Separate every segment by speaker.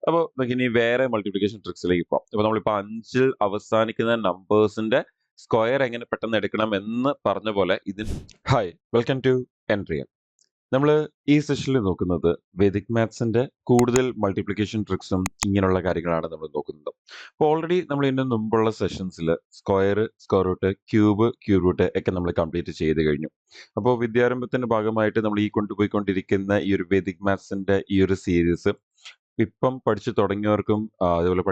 Speaker 1: അപ്പോൾ നമുക്ക് ഇനി വേറെ മൾട്ടിപ്ലിക്കേഷൻ ട്രിക്സിലേക്ക് പോകാം. അപ്പോൾ നമ്മളിപ്പോൾ 5ൽ അവസാനിക്കുന്ന നമ്പേഴ്സിന്റെ സ്ക്വയർ എങ്ങനെ പെട്ടെന്ന് എടുക്കണം എന്ന് പറഞ്ഞ പോലെ ഹായ്, വെൽക്കം ടു എൻട്രിയൽ. നമ്മൾ ഈ സെഷനിൽ നോക്കുന്നത് വേദിക് മാത്സിന്റെ കൂടുതൽ മൾട്ടിപ്ലിക്കേഷൻ ട്രിക്സും ഇങ്ങനെയുള്ള കാര്യങ്ങളാണ് നമ്മൾ നോക്കുന്നത്. അപ്പോൾ ഓൾറെഡി നമ്മൾ ഇതിന് മുമ്പുള്ള സെഷൻസിൽ square, square root, cube root ഒക്കെ നമ്മൾ കംപ്ലീറ്റ് ചെയ്ത് കഴിഞ്ഞു. അപ്പോൾ വിദ്യാരംഭത്തിന്റെ ഭാഗമായിട്ട് നമ്മൾ ഈ കൊണ്ടുപോയിക്കൊണ്ടിരിക്കുന്ന ഈ ഒരു വേദിക് മാത്സിന്റെ ഈ ഒരു സീരീസ് ഇപ്പം പഠിച്ചു തുടങ്ങിയവർക്കും അതുപോലെ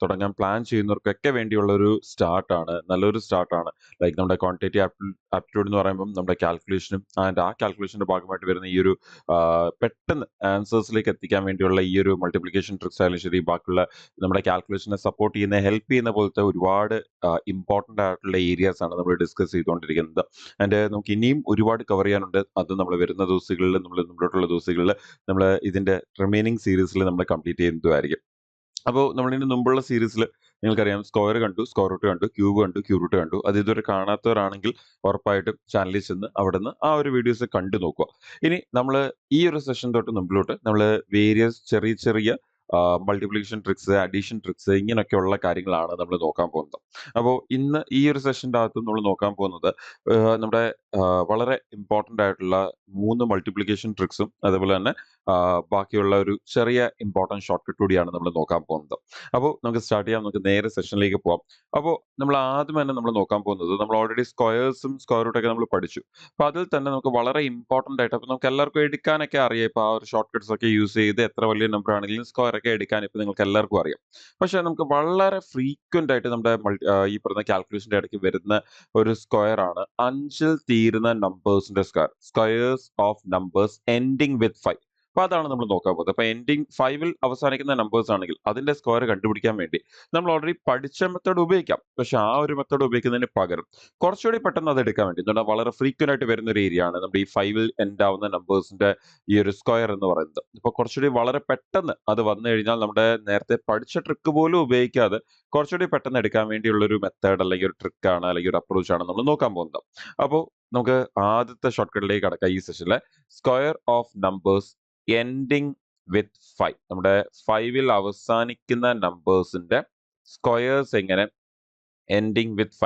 Speaker 1: തുടങ്ങാൻ പ്ലാൻ ചെയ്യുന്നവർക്കൊക്കെ വേണ്ടിയുള്ള ഒരു സ്റ്റാർട്ടാണ്. നല്ലൊരു സ്റ്റാർട്ടാണ്. ലൈക്ക് നമ്മുടെ ക്വാണ്ടിറ്റേറ്റീവ് ആപ്റ്റിറ്റ്യൂഡ് എന്ന് പറയുമ്പോൾ നമ്മുടെ കാൽക്കുലേഷനും ആ കാൽക്കുലേഷന്റെ ഭാഗമായിട്ട് വരുന്ന ഈ ഒരു പെട്ടെന്ന് ആൻസേഴ്സിലേക്ക് എത്തിക്കാൻ വേണ്ടിയുള്ള ഈ ഒരു മൾട്ടിപ്ലിക്കേഷൻ ട്രിക്സ് ആയാലും ശരി, ബാക്കിയുള്ള നമ്മുടെ കാൽക്കുലേഷനെ സപ്പോർട്ട് ചെയ്യുന്ന, ഹെൽപ്പ് ചെയ്യുന്ന പോലത്തെ ഒരുപാട് ഇമ്പോർട്ടന്റ് ആയിട്ടുള്ള ഏരിയാസ് ആണ് നമ്മൾ ഡിസ്കസ് ചെയ്തുകൊണ്ടിരിക്കുന്നത്. ആൻഡ് നമുക്ക് ഇനിയും ഒരുപാട് കവർ ചെയ്യാനുണ്ട്. അത് നമ്മൾ വരുന്ന ദിവസങ്ങളിൽ, മുമ്പോട്ടുള്ള ദിവസങ്ങളിൽ നമ്മൾ ഇതിന്റെ റിമൈനിങ് സീരീസിൽ നമ്മൾ കംപ്ലീറ്റ് ചെയ്യുന്നതായിരിക്കും. അപ്പോൾ നമ്മളിതിന് മുമ്പുള്ള സീരീസിൽ നിങ്ങൾക്കറിയാം, സ്ക്വയർ കണ്ടു, സ്ക്വയർ റൂട്ട് കണ്ടു, ക്യൂബ് റൂട്ട് കണ്ടു. അത് ഇതുവരെ കാണാത്തവരാണെങ്കിൽ ഉറപ്പായിട്ടും ചാനലിൽ ചെന്ന് അവിടുന്ന് ആ ഒരു വീഡിയോസ് കണ്ടു നോക്കുക. ഇനി നമ്മൾ ഈ ഒരു സെഷൻ തൊട്ട് മുമ്പിലോട്ട് നമ്മൾ വേരിയസ് ചെറിയ ചെറിയ മൾട്ടിപ്ലിക്കേഷൻ ട്രിക്സ്, അഡീഷൻ ട്രിക്സ്, ഇങ്ങനെയൊക്കെയുള്ള കാര്യങ്ങളാണ് നമ്മൾ നോക്കാൻ പോകുന്നത്. അപ്പോൾ ഇന്ന് ഈ ഒരു സെഷൻ്റെ അകത്ത് നമ്മൾ നോക്കാൻ പോകുന്നത് നമ്മുടെ വളരെ ഇമ്പോർട്ടൻ്റ് ആയിട്ടുള്ള 3 മൾട്ടിപ്ലിക്കേഷൻ ട്രിക്സും അതുപോലെ തന്നെ ബാക്കിയുള്ള ഒരു ചെറിയ ഇമ്പോർട്ടൻറ്റ് ഷോർട്ട് കട്ട് കൂടിയാണ് നമ്മൾ നോക്കാൻ പോകുന്നത്. അപ്പോൾ നമുക്ക് സ്റ്റാർട്ട് ചെയ്യാം. നമുക്ക് നേരെ സെഷനിലേക്ക് പോകാം. അപ്പോൾ നമ്മൾ ആദ്യം തന്നെ നമ്മൾ നോക്കാൻ പോകുന്നത്, നമ്മൾ ഓൾറെഡി സ്ക്വയേഴ്സും സ്ക്വയർ റൂട്ടൊക്കെ നമ്മൾ പഠിച്ചു. അപ്പോൾ അതിൽ തന്നെ നമുക്ക് വളരെ ഇമ്പോർട്ടൻ്റ് ആയിട്ട്, അപ്പോൾ നമുക്ക് എല്ലാവർക്കും എടുക്കാനൊക്കെ അറിയാം. ഇപ്പോൾ ആ ഒരു ഷോർട്ട് കട്ട്സ് ഒക്കെ യൂസ് ചെയ്ത് എത്ര വലിയ നമ്പർ ആണെങ്കിലും സ്ക്വയർ ഒക്കെ എടുക്കാൻ ഇപ്പോൾ നിങ്ങൾക്ക് എല്ലാവർക്കും അറിയാം. പക്ഷേ നമുക്ക് വളരെ ഫ്രീക്വൻ്റ് ആയിട്ട് നമ്മുടെ ഈ പറഞ്ഞ കാൽക്കുലേഷൻ്റെ ഇടയ്ക്ക് വരുന്ന ഒരു സ്ക്വയർ ആണ് 5ൽ തീരുന്ന നമ്പേഴ്സിന്റെ square, squares of numbers ending with 5. അപ്പൊ അതാണ് നമ്മൾ നോക്കാൻ പോകുന്നത്. അപ്പൊ എൻഡിങ് 5ൽ അവസാനിക്കുന്ന നമ്പേഴ്സ് ആണെങ്കിൽ അതിന്റെ സ്ക്വയർ കണ്ടുപിടിക്കാൻ വേണ്ടി നമ്മൾ ഓൾറെഡി പഠിച്ച മെത്തേഡ് ഉപയോഗിക്കാം. പക്ഷെ ആ ഒരു മെത്തേഡ് ഉപയോഗിക്കുന്നതിന് പകരം കുറച്ചുകൂടി പെട്ടെന്ന് അത് എടുക്കാൻ വേണ്ടി, എന്തുകൊണ്ടാണ് വളരെ ഫ്രീക്വന്റ് ആയിട്ട് വരുന്ന ഒരു ഏരിയ ആണ് നമ്മുടെ ഈ 5ൽ എൻഡ് ആവുന്ന നമ്പേഴ്സിന്റെ ഈ ഒരു സ്ക്വയർ എന്ന് പറയുന്നത്. ഇപ്പൊ കുറച്ചുകൂടി വളരെ പെട്ടെന്ന് അത് വന്നു കഴിഞ്ഞാൽ നമ്മുടെ നേരത്തെ പഠിച്ച ട്രിക്ക് പോലും ഉപയോഗിക്കാതെ കുറച്ചുകൂടി പെട്ടെന്ന് എടുക്കാൻ വേണ്ടിയുള്ള ഒരു മെത്തേഡ് അല്ലെങ്കിൽ ഒരു ട്രിക്കാണ് അല്ലെങ്കിൽ ഒരു അപ്രോച്ച് ആണ് നമ്മൾ നോക്കാൻ പോകുന്നത്. അപ്പോൾ നമുക്ക് ആദ്യത്തെ ഷോർട്ട് കട്ടിലേക്ക് കടക്കാം. ഈ സെഷനിലെ square of numbers ending with 5, നമ്മുടെ 5ൽ അവസാനിക്കുന്ന നമ്പേഴ്സിന്റെ സ്ക്വയേഴ്സ് എങ്ങനെ എൻഡിങ് വിത്ത്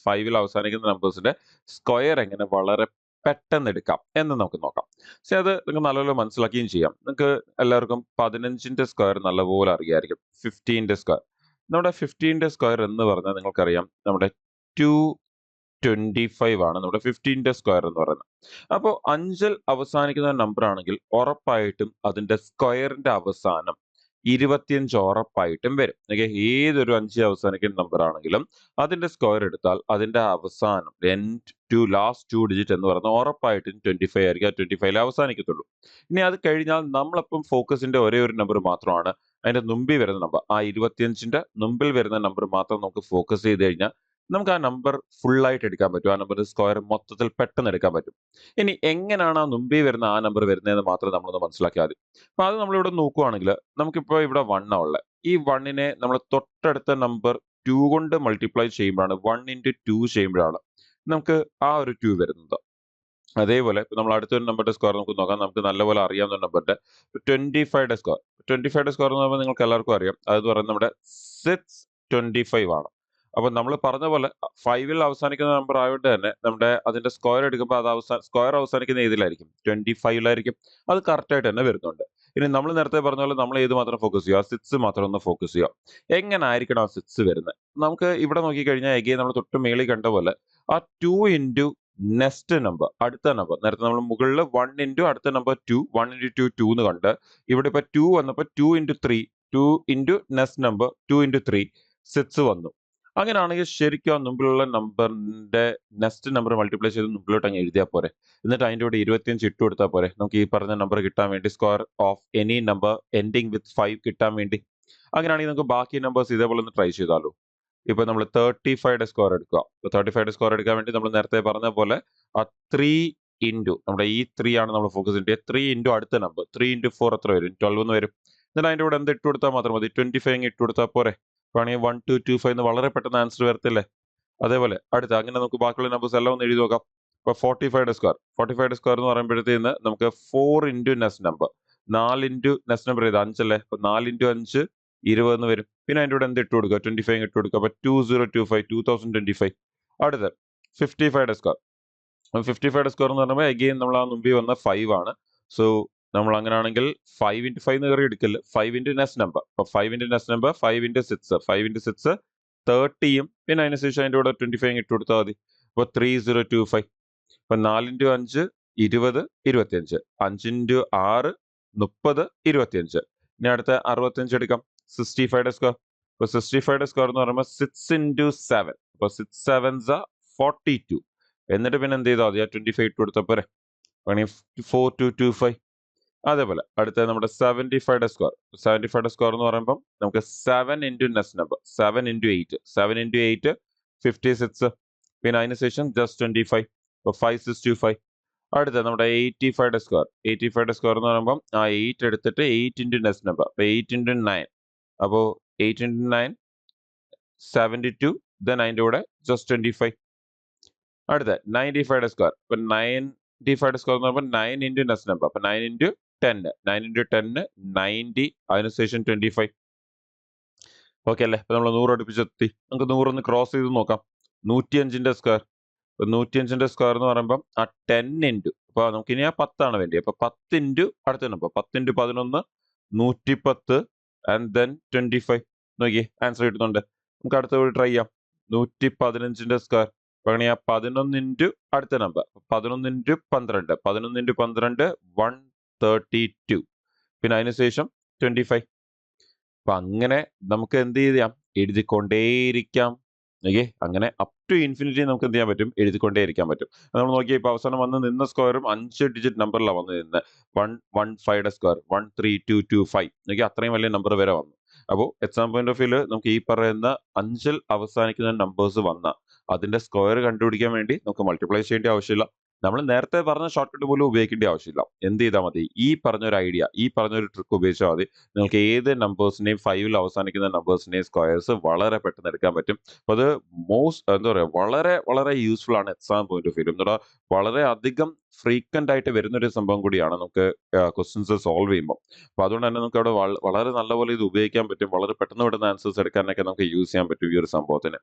Speaker 1: 5ൽ അവസാനിക്കുന്ന നമ്പേഴ്സിന്റെ സ്ക്വയർ എങ്ങനെ വളരെ പെട്ടെന്ന് എടുക്കാം എന്ന് നമുക്ക് നോക്കാം. പക്ഷെ അത് നിങ്ങൾക്ക് നല്ലപോലെ മനസ്സിലാക്കുകയും ചെയ്യാം. നിങ്ങൾക്ക് എല്ലാവർക്കും 15ന്റെ സ്ക്വയർ നല്ലപോലെ അറിയായിരിക്കും. 15ന്റെ സ്ക്വയർ, നമ്മുടെ 15ന്റെ സ്ക്വയർ എന്ന് പറഞ്ഞാൽ നിങ്ങൾക്കറിയാം നമ്മുടെ 225 ആണ് നമ്മുടെ 15ന്റെ സ്ക്വയർ എന്ന് പറയുന്നത്. അപ്പോൾ 5ൽ അവസാനിക്കുന്ന നമ്പർ ആണെങ്കിൽ ഉറപ്പായിട്ടും അതിന്റെ സ്ക്വയറിന്റെ അവസാനം 25 ഉറപ്പായിട്ടും വരും. ഓക്കെ, ഏതൊരു 5 അവസാനിക്കുന്ന നമ്പർ ആണെങ്കിലും അതിന്റെ സ്ക്വയർ എടുത്താൽ അതിന്റെ അവസാനം ലാസ്റ്റ് 2 ഡിജിറ്റ് എന്ന് പറയുന്നത് ഉറപ്പായിട്ടും 25 ആയിരിക്കും. 25ൽ അവസാനിക്കത്തുള്ളൂ. ഇനി അത് കഴിഞ്ഞാൽ നമ്മളപ്പം ഫോക്കസിന്റെ ഒരേ ഒരു നമ്പർ മാത്രമാണ് അതിന്റെ മുമ്പിൽ വരുന്ന നമ്പർ. ആ 25ന്റെ മുമ്പിൽ വരുന്ന നമ്പർ മാത്രം നമുക്ക് ഫോക്കസ് ചെയ്ത് കഴിഞ്ഞാൽ നമുക്ക് ആ നമ്പർ ഫുൾ ആയിട്ട് എടുക്കാൻ പറ്റും. ആ നമ്പർ സ്ക്വയർ മൊത്തത്തിൽ പെട്ടെന്ന് എടുക്കാൻ പറ്റും. ഇനി എങ്ങനെയാണ് ആ മുമ്പിൽ വരുന്ന ആ നമ്പർ വരുന്നതെന്ന് മാത്രം നമ്മളൊന്ന് മനസ്സിലാക്കിയാൽ മതി. അപ്പൊ അത് നമ്മളിവിടെ നോക്കുവാണെങ്കിൽ നമുക്കിപ്പോൾ ഇവിടെ 1 ആ ഉള്ളത്. ഈ 1നെ നമ്മൾ തൊട്ടടുത്ത നമ്പർ 2 കൊണ്ട് മൾട്ടിപ്ലൈ ചെയ്യുമ്പോഴാണ്, 1 ഇൻറ്റു 2 ചെയ്യുമ്പോഴാണ് നമുക്ക് ആ ഒരു 2 വരുന്നത്. അതേപോലെ ഇപ്പൊ നമ്മൾ അടുത്തൊരു നമ്പറിന്റെ സ്ക്വയർ നമുക്ക് നോക്കാം. നമുക്ക് നല്ലപോലെ അറിയാവുന്ന നമ്പറിന്റെ 25യുടെ സ്ക്വയർ. 25യുടെ സ്ക്വയർ എന്ന് പറയുമ്പോൾ നിങ്ങൾക്ക് എല്ലാവർക്കും അറിയാം. അതെന്ന് പറയുന്നത് നമ്മുടെ 625 ആണ്. അപ്പൊ നമ്മൾ പറഞ്ഞ പോലെ 5ൽ അവസാനിക്കുന്ന നമ്പർ ആയതുകൊണ്ട് തന്നെ നമ്മുടെ അതിന്റെ സ്ക്വയർ എടുക്കുമ്പോൾ അത് സ്ക്വയർ അവസാനിക്കുന്ന ഏതിലായിരിക്കും? 25ലായിരിക്കും. അത് കറക്റ്റ് ആയിട്ട് തന്നെ വരുന്നുണ്ട്. ഇനി നമ്മൾ നേരത്തെ പറഞ്ഞ പോലെ നമ്മൾ ഏത് മാത്രം ഫോക്കസ് ചെയ്യുക? 6 മാത്രം ഒന്ന് ഫോക്കസ് ചെയ്യുക. എങ്ങനെ ആയിരിക്കണം ആ 6 വരുന്നത്? നമുക്ക് ഇവിടെ നോക്കിക്കഴിഞ്ഞാൽ എഗെയിൻ നമ്മൾ തൊട്ട് മേളിൽ കണ്ട പോലെ ആ 2 ഇൻറ്റു നെക്സ്റ്റ് നമ്പർ, അടുത്ത നമ്പർ, നേരത്തെ നമ്മൾ മുകളിൽ 1 ഇൻറ്റു അടുത്ത നമ്പർ 2, 1 ഇൻറ്റു 2 2 എന്ന് കണ്ട് ഇവിടെ ഇപ്പൊ 2 വന്നപ്പോൾ 2 into 3, 2 into next number 2 into 3 6 വന്നു. അങ്ങനെയാണെങ്കിൽ ശരിക്കും ആ മുമ്പിലുള്ള നമ്പറിന്റെ നെക്സ്റ്റ് നമ്പർ മൾട്ടിപ്ലൈ ചെയ്ത് മുമ്പിലോട്ട് അങ്ങ് എഴുതിയാൽ പോരെ. എന്നിട്ട് അതിന്റെ കൂടെ 25 ഇട്ട് കൊടുത്താൽ പോരെ, നമുക്ക് ഈ പറഞ്ഞ നമ്പർ കിട്ടാൻ വേണ്ടി, square of any number ending with 5 കിട്ടാൻ വേണ്ടി. അങ്ങനെയാണെങ്കിൽ നമുക്ക് ബാക്കി നമ്പേഴ്സ് ഇതേപോലെ ഒന്ന് ട്രൈ ചെയ്താലോ. ഇപ്പൊ നമ്മൾ 35യുടെ സ്ക്വയർ എടുക്കുക. 35യുടെ സ്ക്വയർ എടുക്കാൻ വേണ്ടി നമ്മൾ നേരത്തെ പറഞ്ഞ പോലെ ആ 3 ഇൻറ്റു നമ്മുടെ ഈ 3 ആണ് നമ്മൾ ഫോക്കസ് ചെയ്യേണ്ടത്. 3 ഇൻറ്റു അടുത്ത നമ്പർ 3 ഇൻറ്റു 4 എത്ര വരും? 12 എന്ന് വരും. എന്നിട്ട് അതിന്റെ കൂടെ എന്ത് ഇട്ട് കൊടുത്താൽ മാത്രം മതി? 25 ഇട്ട് കൊടുത്താൽ പോരെ. വേണമെങ്കിൽ 1 2 2 5 എന്ന് വളരെ പെട്ടെന്ന് ആൻസർ വരത്തില്ലേ? അതേപോലെ അടുത്ത അങ്ങനെ നമുക്ക് ബാക്കിയുള്ള നമ്പേഴ്സ് എല്ലാം ഒന്ന് എഴുതി നോക്കാം. ഇപ്പൊ 45യുടെ സ്ക്വയർ എന്ന് പറയുമ്പോഴത്തേന്ന് നമുക്ക് 4 into next number 4 into next number ചെയ്ത് 5 അല്ലേ? അപ്പൊ 4 ഇൻറ്റു 5 20 എന്ന് വരും. പിന്നെ അതിന്റെ കൂടെ എന്ത് ഇട്ട് കൊടുക്കുക? 25 ഇട്ട് കൊടുക്കുക. അപ്പൊ 2025 2025. അടുത്ത 55 സ്ക്വയർ. 55 സ്ക്വയർ എന്ന് പറയുമ്പോൾ അഗെയിൻ നമ്മൾ ആ മുമ്പിൽ വന്ന 5 ആണ്. സോ നമ്മൾ അങ്ങനെയാണെങ്കിൽ 5 ഇൻറ്റു 5 കയറി എടുക്കില്ല. 5 ഇൻറ്റു നെക്സ്റ്റ് നമ്പർ. അപ്പൊ 5 into next number 5 into 6 5 into 6 30യും പിന്നെ അതിനുശേഷം അതിന്റെ കൂടെ 25 ഇട്ട് കൊടുത്താൽ മതി. അപ്പോൾ 3025. അപ്പൊ 4 ഇൻറ്റു 5 20 25. 5 ഇൻറ്റു 6 30 25. ഇനി അടുത്ത 65 എടുക്കാം. 65 സ്ക്വയർ. അപ്പൊ 65 സ്ക്വയർ എന്ന് പറയുമ്പോൾ 6 ഇൻറ്റു 7. അപ്പൊ 6 7s are 42. എന്നിട്ട് പിന്നെ എന്ത് ചെയ്താൽ മതി? ആ 25 ഇട്ട് കൊടുത്തപ്പോൾ 4225. അതേപോലെ അടുത്ത നമ്മുടെ 75 സ്ക്വയർ. 75 സ്ക്വയർ എന്ന് പറയുമ്പോൾ നമുക്ക് 7 into next number 7 into 8 7 into 8 56. പിന്നെ അതിനുശേഷം ജസ്റ്റ് 25. അപ്പോൾ 5625. അടുത്ത നമ്മുടെ 85 സ്ക്വയർ. 85 സ്ക്വയർ എന്ന് പറയുമ്പോൾ ആ 8 എടുത്തിട്ട് 8 ഇൻറ്റു നെക്സ്റ്റ് നമ്പർ. അപ്പോൾ 8 ഇൻറ്റു 9. അപ്പോൾ 8 ഇൻറ്റു 9 72. ദെൻ അതിൻ്റെ കൂടെ ജസ്റ്റ് 25. അടുത്ത 95 സ്ക്വയർ. ഇപ്പൊ 95 സ്ക്വയർ എന്ന് പറയുമ്പോൾ 9 ഇൻറ്റു നെക്സ്റ്റ് നമ്പർ. അപ്പൊ 9 ഇൻറ്റു 10 9 ഇൻറ്റു 10 90. അതിനുശേഷം 25. ഓക്കെ അല്ലേ? അപ്പൊ നമ്മൾ 100 അടുപ്പിച്ചെത്തി. നമുക്ക് 100 ഒന്ന് ക്രോസ് ചെയ്ത് നോക്കാം. 105 സ്ക്വയർ. 105 സ്ക്വയർ എന്ന് പറയുമ്പോൾ ആ 10 ഇൻറ്റു അപ്പൊ നമുക്ക് ഇനി ആ 10 ആണ് വേണ്ടി. അപ്പൊ 10 ഇൻറ്റു അടുത്ത നമ്പർ 10 ഇൻറ്റു 11 110 ആൻഡ് ദെൻ 25. നോക്കിയേ ആൻസർ കിട്ടുന്നുണ്ട്. നമുക്ക് അടുത്ത ട്രൈ ചെയ്യാം. 115 സ്ക്വയർ. അങ്ങനെ ആ 11 ഇൻറ്റു അടുത്ത നമ്പർ 11 ഇൻറ്റു 12 11 ഇൻറ്റു 12 132. പിന്നെ അതിനുശേഷം 25. അപ്പൊ അങ്ങനെ നമുക്ക് എന്ത് ചെയ്യാം? എഴുതിക്കൊണ്ടേയിരിക്കാം. ഓക്കെ, അങ്ങനെ അപ് ടു ഇൻഫിനിറ്റി നമുക്ക് എന്ത് ചെയ്യാൻ പറ്റും? എഴുതിക്കൊണ്ടേയിരിക്കാൻ പറ്റും. നമ്മൾ നോക്കിയാൽ ഇപ്പൊ അവസാനം വന്ന് നിന്ന സ്ക്വയറും 5 ഡിജിറ്റ് നമ്പറിലാണ് വന്ന് നിന്ന് 115 സ്ക്വയർ 13225. ഓക്കെ, അത്രയും വലിയ നമ്പർ വരെ വന്നു. അപ്പോൾ എക്സാം പോയിന്റ് ഓഫ് വ്യൂല് നമുക്ക് ഈ പറയുന്ന 5-ൽ അവസാനിക്കുന്ന നമ്പേഴ്സ് വന്ന അതിന്റെ സ്ക്വയർ കണ്ടുപിടിക്കാൻ വേണ്ടി നമുക്ക് മൾട്ടിപ്ലൈ ചെയ്യേണ്ട ആവശ്യമില്ല. നമ്മൾ നേരത്തെ പറഞ്ഞ ഷോർട്ട് കട്ട് പോലും ഉപയോഗിക്കേണ്ട ആവശ്യമില്ല. എന്ത് ചെയ്താൽ മതി? ഈ പറഞ്ഞൊരു ഐഡിയ, ഈ പറഞ്ഞൊരു ട്രിക്ക് ഉപയോഗിച്ചാൽ മതി. നിങ്ങൾക്ക് ഏത് നമ്പേഴ്സിനെയും 5-ൽ അവസാനിക്കുന്ന നമ്പേഴ്സിനെയും സ്ക്വയർസ് വളരെ പെട്ടെന്ന് എടുക്കാൻ പറ്റും. അപ്പോൾ അത് എന്താ പറയുക, വളരെ വളരെ യൂസ്ഫുൾ ആണ് എക്സാം പോയിന്റ് ഓഫ് വ്യൂ. എന്താ വളരെ അധികം ഫ്രീക്വന്റ് ആയിട്ട് വരുന്നൊരു സംഭവം കൂടിയാണ് നമുക്ക് ക്വസ്റ്റ്യൻസ് സോൾവ് ചെയ്യുമ്പോൾ. അപ്പോൾ അതുകൊണ്ട് തന്നെ നമുക്ക് അവിടെ വളരെ നല്ലപോലെ ഇത് ഉപയോഗിക്കാൻ പറ്റും. വളരെ പെട്ടെന്ന് പെട്ടെന്ന് ആൻസേഴ്സ് എടുക്കാനൊക്കെ നമുക്ക് യൂസ് ചെയ്യാൻ പറ്റും ഈ ഒരു സംഭവത്തിന്.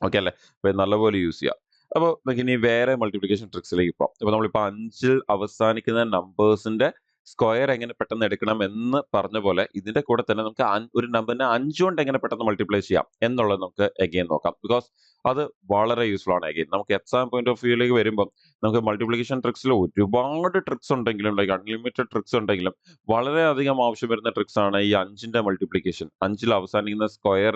Speaker 1: ഓക്കെ അല്ലേ? അപ്പോൾ നല്ലപോലെ യൂസ് ചെയ്യാം. അപ്പോൾ നമുക്ക് ഇനി വേറെ മൾട്ടിപ്ലിക്കേഷൻ ട്രിക്സിലേക്ക് പോകാം. അപ്പോൾ നമ്മളിപ്പോൾ 5-ൽ അവസാനിക്കുന്ന നമ്പേഴ്സിന്റെ സ്ക്വയർ എങ്ങനെ പെട്ടെന്ന് എടുക്കണം എന്ന് പറഞ്ഞ പോലെ ഇതിന്റെ കൂടെ തന്നെ നമുക്ക് ഒരു നമ്പറിനെ 5 കൊണ്ട് എങ്ങനെ പെട്ടെന്ന് മൾട്ടിപ്ലൈ ചെയ്യാം എന്നുള്ളത് നമുക്ക് എഗെയിൻ നോക്കാം. ബിക്കോസ് അത് വളരെ യൂസ്ഫുൾ ആണ്. എഗെയിൻ നമുക്ക് എക്സാം പോയിന്റ് ഓഫ് വ്യൂയിലേക്ക് വരുമ്പോൾ നമുക്ക് മൾട്ടിപ്ലിക്കേഷൻ ട്രിക്സിൽ ഒരുപാട് ട്രിക്സ് ഉണ്ടെങ്കിലും ലൈക്ക് അൺലിമിറ്റഡ് ട്രിക്സ് ഉണ്ടെങ്കിലും വളരെയധികം ആവശ്യം വരുന്ന ട്രിക്സ് ആണ് ഈ 5-ന്റെ മൾട്ടിപ്ലിക്കേഷൻ. 5-ൽ അവസാനിക്കുന്ന സ്ക്വയർ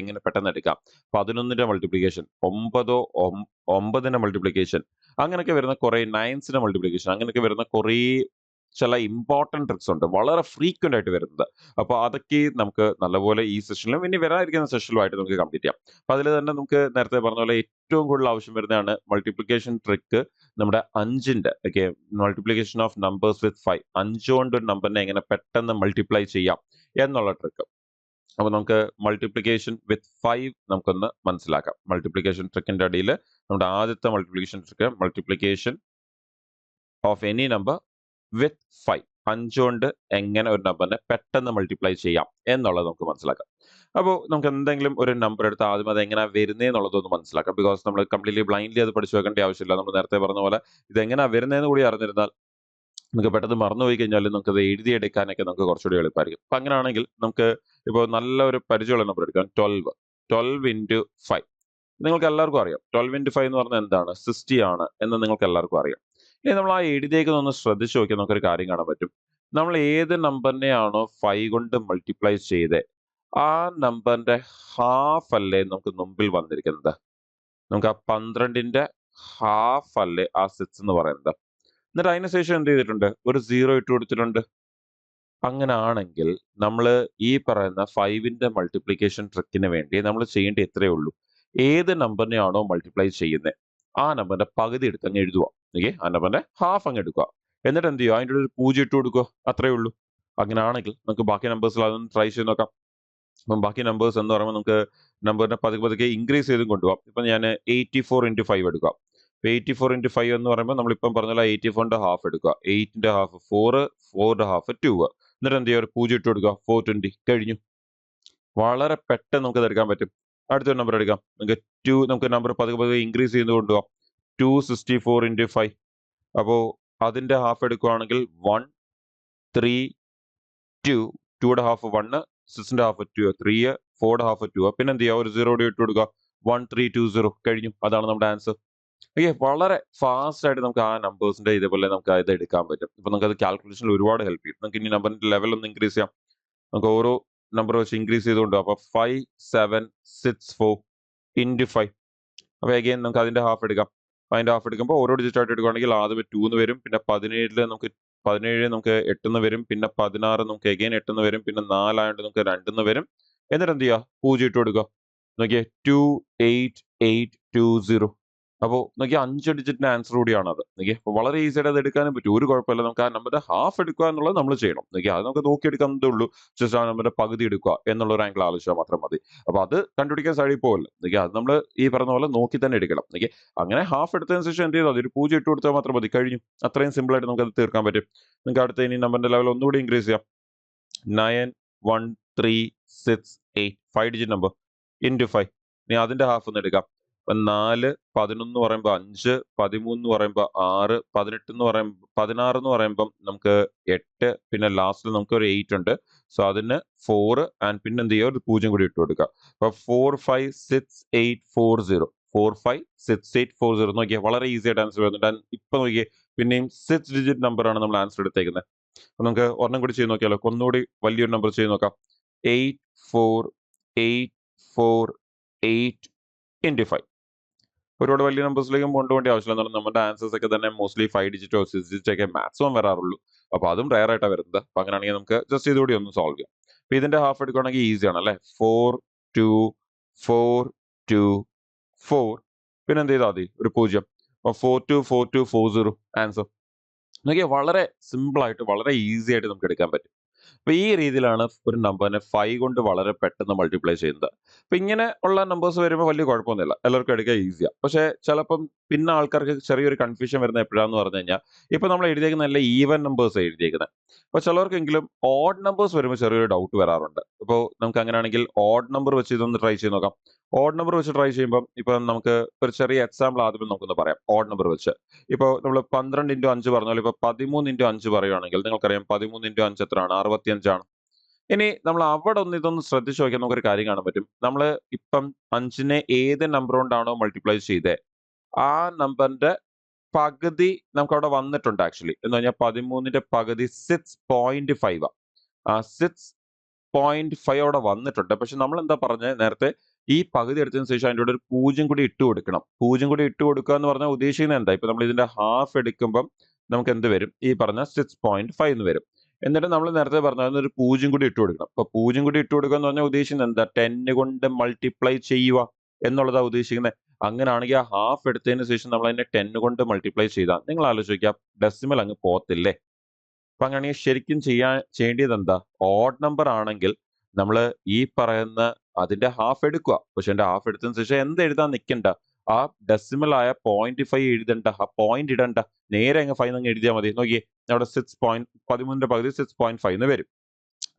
Speaker 1: എങ്ങനെ പെട്ടെന്ന് എടുക്കാം. 11-ന്റെ മൾട്ടിപ്ലിക്കേഷൻ, 9-ന്റെ മൾട്ടിപ്ലിക്കേഷൻ, അങ്ങനെയൊക്കെ വരുന്ന കുറെ 9-ന്റെ മൾട്ടിപ്ലിക്കേഷൻ, അങ്ങനെയൊക്കെ വരുന്ന കുറേ ചില ഇമ്പോർട്ടന്റ് ട്രിക്സ് ഉണ്ട് വളരെ ഫ്രീക്വന്റ് ആയിട്ട് വരുന്നത്. അപ്പോൾ അതൊക്കെ നമുക്ക് നല്ലപോലെ ഈ സെഷനിലും ഇനി വരാതിരിക്കുന്ന സെഷനിലുമായിട്ട് നമുക്ക് കംപ്ലീറ്റ് ചെയ്യാം. അപ്പൊ അതിൽ തന്നെ നമുക്ക് നേരത്തെ പറഞ്ഞ പോലെ ഏറ്റവും കൂടുതൽ ആവശ്യം വരുന്നതാണ് മൾട്ടിപ്ലിക്കേഷൻ ട്രിക്ക്. നമ്മുടെ 5-ന്റെ okay, multiplication of numbers with 5. 5 കൊണ്ട് ഒരു നമ്പറിനെ എങ്ങനെ പെട്ടെന്ന് മൾട്ടിപ്ലൈ ചെയ്യാം എന്നുള്ള ട്രിക്ക്. അപ്പൊ നമുക്ക് മൾട്ടിപ്ലിക്കേഷൻ വിത്ത് 5 നമുക്കൊന്ന് മനസ്സിലാക്കാം. മൾട്ടിപ്ലിക്കേഷൻ ട്രിക്കിന്റെ അടിയിൽ നമ്മുടെ ആദ്യത്തെ multiplication trick multiplication of any number വിത്ത് 5. 5 കൊണ്ട് എങ്ങനെ ഒരു നമ്പറിനെ പെട്ടെന്ന് മൾട്ടിപ്ലൈ ചെയ്യാം എന്നുള്ളത് നമുക്ക് മനസ്സിലാക്കാം. അപ്പോൾ നമുക്ക് എന്തെങ്കിലും ഒരു നമ്പർ എടുത്ത് ആദ്യം അത് എങ്ങനെ വരുന്നത് എന്നുള്ളതൊന്ന് മനസ്സിലാക്കാം. ബിക്കോസ് നമ്മൾ കംപ്ലീറ്റ്ലി ബ്ലൈൻഡ്ലി അത് പഠിച്ചു വെക്കേണ്ട ആവശ്യമില്ല. നമ്മൾ നേരത്തെ പറഞ്ഞ പോലെ ഇത് എങ്ങനെ വരുന്നതെന്ന് കൂടി അറിഞ്ഞിരുന്നാൽ നമുക്ക് പെട്ടെന്ന് മറന്നുപോയി കഴിഞ്ഞാൽ നമുക്ക് അത് എഴുതിയെടുക്കാനൊക്കെ നമുക്ക് കുറച്ചുകൂടി എളുപ്പമായിരിക്കും. അപ്പൊ അങ്ങനെയാണെങ്കിൽ നമുക്ക് ഇപ്പോൾ നല്ല ഒരു പരിചയമുള്ള നമ്പർ എടുക്കാം. 12 ഇൻറ്റു 5. നിങ്ങൾക്ക് എല്ലാവർക്കും അറിയാം 12 ഇൻറ്റു 5 എന്ന് പറഞ്ഞാൽ എന്താണ്? 60 ആണ് എന്ന് നിങ്ങൾക്ക് എല്ലാവർക്കും അറിയാം. ഇനി നമ്മൾ ആ എഴുതിയേക്ക് ഒന്ന് ശ്രദ്ധിച്ചു നോക്കിയാൽ നമുക്കൊരു കാര്യം കാണാൻ പറ്റും. നമ്മൾ ഏത് നമ്പറിനെയാണോ 5 കൊണ്ട് മൾട്ടിപ്ലൈ ചെയ്തത് ആ നമ്പറിന്റെ ഹാഫ് അല്ലേ നമുക്ക് മുമ്പിൽ വന്നിരിക്കുന്നത്? നമുക്ക് ആ 12-ന്റെ ഹാഫ് അല്ലേ ആ 6 എന്ന് പറയുന്നത്? എന്നിട്ട് അതിന് ശേഷം എന്ത് ചെയ്തിട്ടുണ്ട്? ഒരു 0 ഇട്ട് കൊടുത്തിട്ടുണ്ട്. അങ്ങനെ ആണെങ്കിൽ നമ്മൾ ഈ പറയുന്ന 5-ന്റെ മൾട്ടിപ്ലിക്കേഷൻ ട്രിക്കിന് വേണ്ടി നമ്മൾ ചെയ്യേണ്ട ഇത്രയേ ഉള്ളൂ. ഏത് നമ്പറിനെയാണോ മൾട്ടിപ്ലൈ ചെയ്യുന്നത് ആ നമ്പറിന്റെ പകുതി എടുത്ത് അങ്ങ് എഴുതുക. ഓക്കെ, ആ നമ്പറിന്റെ ഹാഫ് അങ്ങ് എടുക്കുക. എന്നിട്ട് എന്ത് ചെയ്യുക? അതിൻ്റെ ഒരു 0 ഇട്ട് കൊടുക്കുക. അത്രയേ ഉള്ളൂ. അങ്ങനെ ആണെങ്കിൽ നമുക്ക് ബാക്കി നമ്പേഴ്സിൽ അതൊന്ന് ട്രൈ ചെയ്ത് നോക്കാം. അപ്പം ബാക്കി നമ്പേഴ്സ് എന്ന് പറയുമ്പോൾ നമുക്ക് നമ്പറിനെ പതുക്കെ പതുക്കെ ഇൻക്രീസ് ചെയ്തും കൊണ്ടുപോകാം. ഇപ്പം ഞാൻ 84 ഇൻറ്റു 5 എടുക്കാം. 84 into 5 എന്ന് പറയുമ്പോൾ നമ്മളിപ്പം പറഞ്ഞല്ലോ 84ന്റെ ഹാഫ് എടുക്കുക. 8ന്റെ ഹാഫ് 4, 4ന്റെ ഹാഫ് 2. എന്നിട്ട് എന്ത് ചെയ്യുക? ഒരു 0 ഇട്ട് കൊടുക്കുക. 420 കഴിഞ്ഞു. വളരെ പെട്ടെന്ന് നമുക്ക് എടുക്കാൻ പറ്റും. അടുത്തൊരു നമ്പർ എടുക്കാം. നമുക്ക് 2 നമുക്ക് നമ്പർ പതുക്കെ പതുക്കെ ഇൻക്രീസ് ചെയ്ത് കൊണ്ടുപോകാം. 264 into 5. അപ്പോൾ അതിന്റെ ഹാഫ് എടുക്കുകയാണെങ്കിൽ 1, 3, 2. 2യുടെ ഹാഫ് 1, 6ന്റെ ഹാഫ് 2, 3, 4യുടെ ഹാഫ് 2. പിന്നെ എന്ത് ചെയ്യുക? ഒരു 0 ഇട്ട് കൊടുക്കുക. 1320 കഴിഞ്ഞു. അതാണ് നമ്മുടെ ആൻസർ. ഓക്കെ, വളരെ ഫാസ്റ്റ് ആയിട്ട് നമുക്ക് ആ നമ്പേഴ്സിന്റെ ഇതേപോലെ നമുക്ക് ഇത് എടുക്കാൻ പറ്റും. ഇപ്പൊ നമുക്ക് അത് കാൽക്കുലേഷനിൽ ഒരുപാട് ഹെൽപ്പ് ചെയ്യും. നമുക്ക് ഇനി നമ്പറിന്റെ ലെവൽ ഒന്ന് ഇൻക്രീസ് ചെയ്യാം. നമുക്ക് ഓരോ നമ്പർ വെച്ച് ഇൻക്രീസ് ചെയ്തുകൊണ്ട് അപ്പൊ 5764 into 5. അപ്പൊ അഗൈൻ നമുക്ക് അതിന്റെ ഹാഫ് എടുക്കാം. അതിന്റെ ഹാഫ് എടുക്കുമ്പോൾ ഓരോ ഡിജിറ്റ് ആയിട്ട് എടുക്കുകയാണെങ്കിൽ ആദ്യം 2 എന്ന് വരും. പിന്നെ 17 നമുക്ക് 8 എന്ന് വരും. പിന്നെ 16 നമുക്ക് അഗൈൻ 8 എന്ന് വരും. പിന്നെ 4 ആയതുകൊണ്ട് നമുക്ക് 2 എന്ന് വരും. എന്നിട്ട് എന്ത് ചെയ്യുക? 0 ഇട്ട് കൊടുക്കുക. നോക്കിയേ 28820. അപ്പോൾ നോക്കിയാൽ 5 ഡിജിറ്റിന്റെ ആൻസർ കൂടിയാണ് അത്. നോക്കിയേ അപ്പോൾ വളരെ ഈസി ആയിട്ട് അത് എടുക്കാനും പറ്റും. ഒരു കുഴപ്പമില്ല. നമുക്ക് ആ നമ്പറിന്റെ ഹാഫ് എടുക്കുക എന്നുള്ളത് നമ്മൾ ചെയ്യണം. നോക്കിയാൽ അത് നമുക്ക് നോക്കിയെടുക്കാവുന്നതേ ഉള്ളൂ. ജസ്റ്റ് ആ നമ്പറിന്റെ പകുതി എടുക്കുക എന്നുള്ള ഒരു ആംഗിൾ ആലോചിച്ചാൽ മാത്രം മതി. അപ്പൊ അത് കണ്ടുപിടിക്കാൻ സൈഡിൽ പോകല്ല. നോക്കിയാൽ അത് നമ്മൾ ഈ പറഞ്ഞ പോലെ നോക്കി തന്നെ എടുക്കണം. നോക്കിയേ അങ്ങനെ ഹാഫ് എടുത്തതിന് ശേഷം എന്ത് ചെയ്താൽ അതൊരു 0 ഇട്ട് കൊടുത്താൽ മാത്രം മതി. കഴിഞ്ഞു. അത്രയും സിമ്പിൾ ആയിട്ട് നമുക്ക് അത് തീർക്കാൻ പറ്റും. നിങ്ങൾക്ക് അടുത്ത ഇനി നമ്പറിന്റെ ലെവൽ ഒന്നുകൂടി ഇൻക്രീസ് ചെയ്യാം. 9136 5 ഡിജിറ്റ് നമ്പർ into 5. ഇനി അതിന്റെ ഹാഫ് ഒന്ന് എടുക്കാം. 4, 11 എന്ന് പറയുമ്പോൾ 5, 13 എന്ന് പറയുമ്പോൾ 6, 18 എന്ന് പറയുമ്പോൾ 16 എന്ന് പറയുമ്പോൾ നമുക്ക് 8, പിന്നെ ലാസ്റ്റിൽ നമുക്ക് ഒരു 8 ഉണ്ട്. സോ അതിന് 4 ആൻഡ് പിന്നെ എന്ത് ചെയ്യുക? ഒരു 0 കൂടി ഇട്ട് കൊടുക്കുക. അപ്പൊ 456840. 456840 നോക്കിയാൽ വളരെ ഈസി ആയിട്ട് ആൻസർ വരുന്നുണ്ട്. ഇപ്പൊ നോക്കിയേ പിന്നെയും 6 ഡിജിറ്റ് നമ്പർ ആണ് നമ്മൾ ആൻസർ എടുത്തേക്കുന്നത്. അപ്പൊ നമുക്ക് ഒരെണ്ണം കൂടി ചെയ്ത് നോക്കിയാലോ? ഒന്നുകൂടി വലിയൊരു നമ്പർ ചെയ്ത് നോക്കാം. 84848 into 5. ഒരുപാട് വലിയ നമ്പേഴ്സിലേക്കും കൊണ്ടുപോകേണ്ട ആവശ്യമില്ല. എന്നാലും നമ്മുടെ ആൻസേഴ്സ് ഒക്കെ തന്നെ മോസ്റ്റ്ലി 5 ഡിജിറ്റോ 6 ഡിജിറ്റ് ഒക്കെ മാക്സിമം വരാറുള്ളൂ. അപ്പൊ അതും റയർ ആയിട്ടാണ് വരുന്നത്. അപ്പൊ അങ്ങനെയാണെങ്കിൽ നമുക്ക് ജസ്റ്റ് ഇതുകൂടി ഒന്ന് സോൾവ് ചെയ്യാം. അപ്പൊ ഇതിന്റെ ഹാഫ് എടുക്കുകയാണെങ്കിൽ ഈസി ആണ് അല്ലെ? 4242 പിന്നെ എന്ത് ചെയ്താൽ മതി? ഒരു 0. അപ്പൊ 424240 ആൻസർ. നോക്കിയാൽ വളരെ സിമ്പിൾ ആയിട്ട് വളരെ ഈസി ആയിട്ട് നമുക്ക് എടുക്കാൻ പറ്റും. അപ്പൊ ഈ രീതിയിലാണ് ഒരു നമ്പറിനെ 5 കൊണ്ട് വളരെ പെട്ടെന്ന് മൾട്ടിപ്ലൈ ചെയ്യുന്നത്. അപ്പൊ ഇങ്ങനെ ഉള്ള നമ്പേഴ്സ് വരുമ്പോൾ വലിയ കുഴപ്പമൊന്നുമില്ല. എല്ലാവർക്കും എടുക്കാൻ ഈസിയാ. പക്ഷെ ചിലപ്പം പിന്നെ ആൾക്കാർക്ക് ചെറിയൊരു കൺഫ്യൂഷൻ വരുന്നത് എപ്പോഴാന്ന് പറഞ്ഞു കഴിഞ്ഞാൽ ഇപ്പൊ നമ്മൾ എഴുതിയേക്കുന്ന നല്ല ഈവൻ നമ്പേഴ്സ് എഴുതിയേക്കുന്നത്. അപ്പൊ ചിലർക്കെങ്കിലും ഓഡ് നമ്പേഴ്സ് വരുമ്പോൾ ചെറിയൊരു ഡൗട്ട് വരാറുണ്ട്. അപ്പോൾ നമുക്ക് അങ്ങനെയാണെങ്കിൽ ഓഡ് നമ്പർ വെച്ച് ഇതൊന്ന് ട്രൈ ചെയ്ത് നോക്കാം. ഓഡ് നമ്പർ വെച്ച് ട്രൈ ചെയ്യുമ്പോൾ ഇപ്പൊ നമുക്ക് ഒരു ചെറിയ എക്സാമ്പിൾ ആദ്യം നമുക്കൊന്ന് പറയാം. ഓഡ് നമ്പർ വെച്ച് ഇപ്പോൾ നമ്മൾ 12 into 5 പറഞ്ഞാൽ ഇപ്പൊ 13 into 5 പറയുകയാണെങ്കിൽ നിങ്ങൾക്കറിയാം 13 into 5 എത്രയാണ്? 65 ആണ്. ഇനി നമ്മൾ അവിടെ ഒന്ന് ഇതൊന്ന് ശ്രദ്ധിച്ചു നോക്കിയാൽ നമുക്കൊരു കാര്യം കാണാൻ പറ്റും. നമ്മൾ ഇപ്പം 5നെ ഏത് നമ്പർ കൊണ്ടാണോ മൾട്ടിപ്ലൈ ചെയ്തേ ആ നമ്പറിന്റെ പകുതി നമുക്ക് അവിടെ വന്നിട്ടുണ്ട് ആക്ച്വലി. എന്ന് പറഞ്ഞാൽ 13ന്റെ പകുതി 6.5 ആ 6.5 അവിടെ വന്നിട്ടുണ്ട്. പക്ഷെ നമ്മൾ എന്താ പറഞ്ഞത് നേരത്തെ? ഈ പകുതി എടുത്തതിന് ശേഷം അതിൻ്റെ കൂടെ ഒരു 0 കൂടി ഇട്ട് കൊടുക്കണം. 0 കൂടി ഇട്ട് കൊടുക്കുക എന്ന് പറഞ്ഞാൽ ഉദ്ദേശിക്കുന്നത് എന്താ? ഇപ്പൊ നമ്മൾ ഇതിന്റെ ഹാഫ് എടുക്കുമ്പം നമുക്ക് എന്ത് വരും? ഈ പറഞ്ഞ 6.5 എന്ന് വരും. എന്നിട്ട് നമ്മൾ നേരത്തെ പറഞ്ഞ ഒരു 0 കൂടി ഇട്ട് കൊടുക്കണം. അപ്പൊ 0 കൂടി ഇട്ട് കൊടുക്കുക എന്ന് പറഞ്ഞാൽ ഉദ്ദേശിക്കുന്നത് എന്താ? 10 കൊണ്ട് മൾട്ടിപ്ലൈ ചെയ്യുക എന്നുള്ളതാ ഉദ്ദേശിക്കുന്നത്. അങ്ങനെയാണെങ്കിൽ ആ ഹാഫ് എടുത്തതിന് ശേഷം നമ്മൾ അതിനെ 10 കൊണ്ട് മൾട്ടിപ്ലൈ ചെയ്താൽ നിങ്ങൾ ആലോചിക്കുക ഡെസിമൽ അങ്ങ് പോകത്തില്ലേ? അപ്പൊ അങ്ങനെയാണെങ്കിൽ ശരിക്കും ചെയ്യേണ്ടത് എന്താ? ഓഡ് നമ്പർ ആണെങ്കിൽ നമ്മൾ ഈ പറയുന്ന അതിന്റെ ഹാഫ് എടുക്കുക. പക്ഷെ അതിന്റെ ഹാഫ് എടുത്തതിന് ശേഷം എന്ത് എഴുതാൻ നിൽക്കണ്ട. ആ ഡെസിമൽ ആയ 0.5 എഴുതണ്ട. ആ പോയിന്റ് ഇടണ്ട. നേരെ അങ്ങ് 5 അങ്ങ് എഴുതിയാൽ മതി. നോക്കിയേ അവിടെ 13ന്റെ പകുതി 6.5 എന്ന് വരും.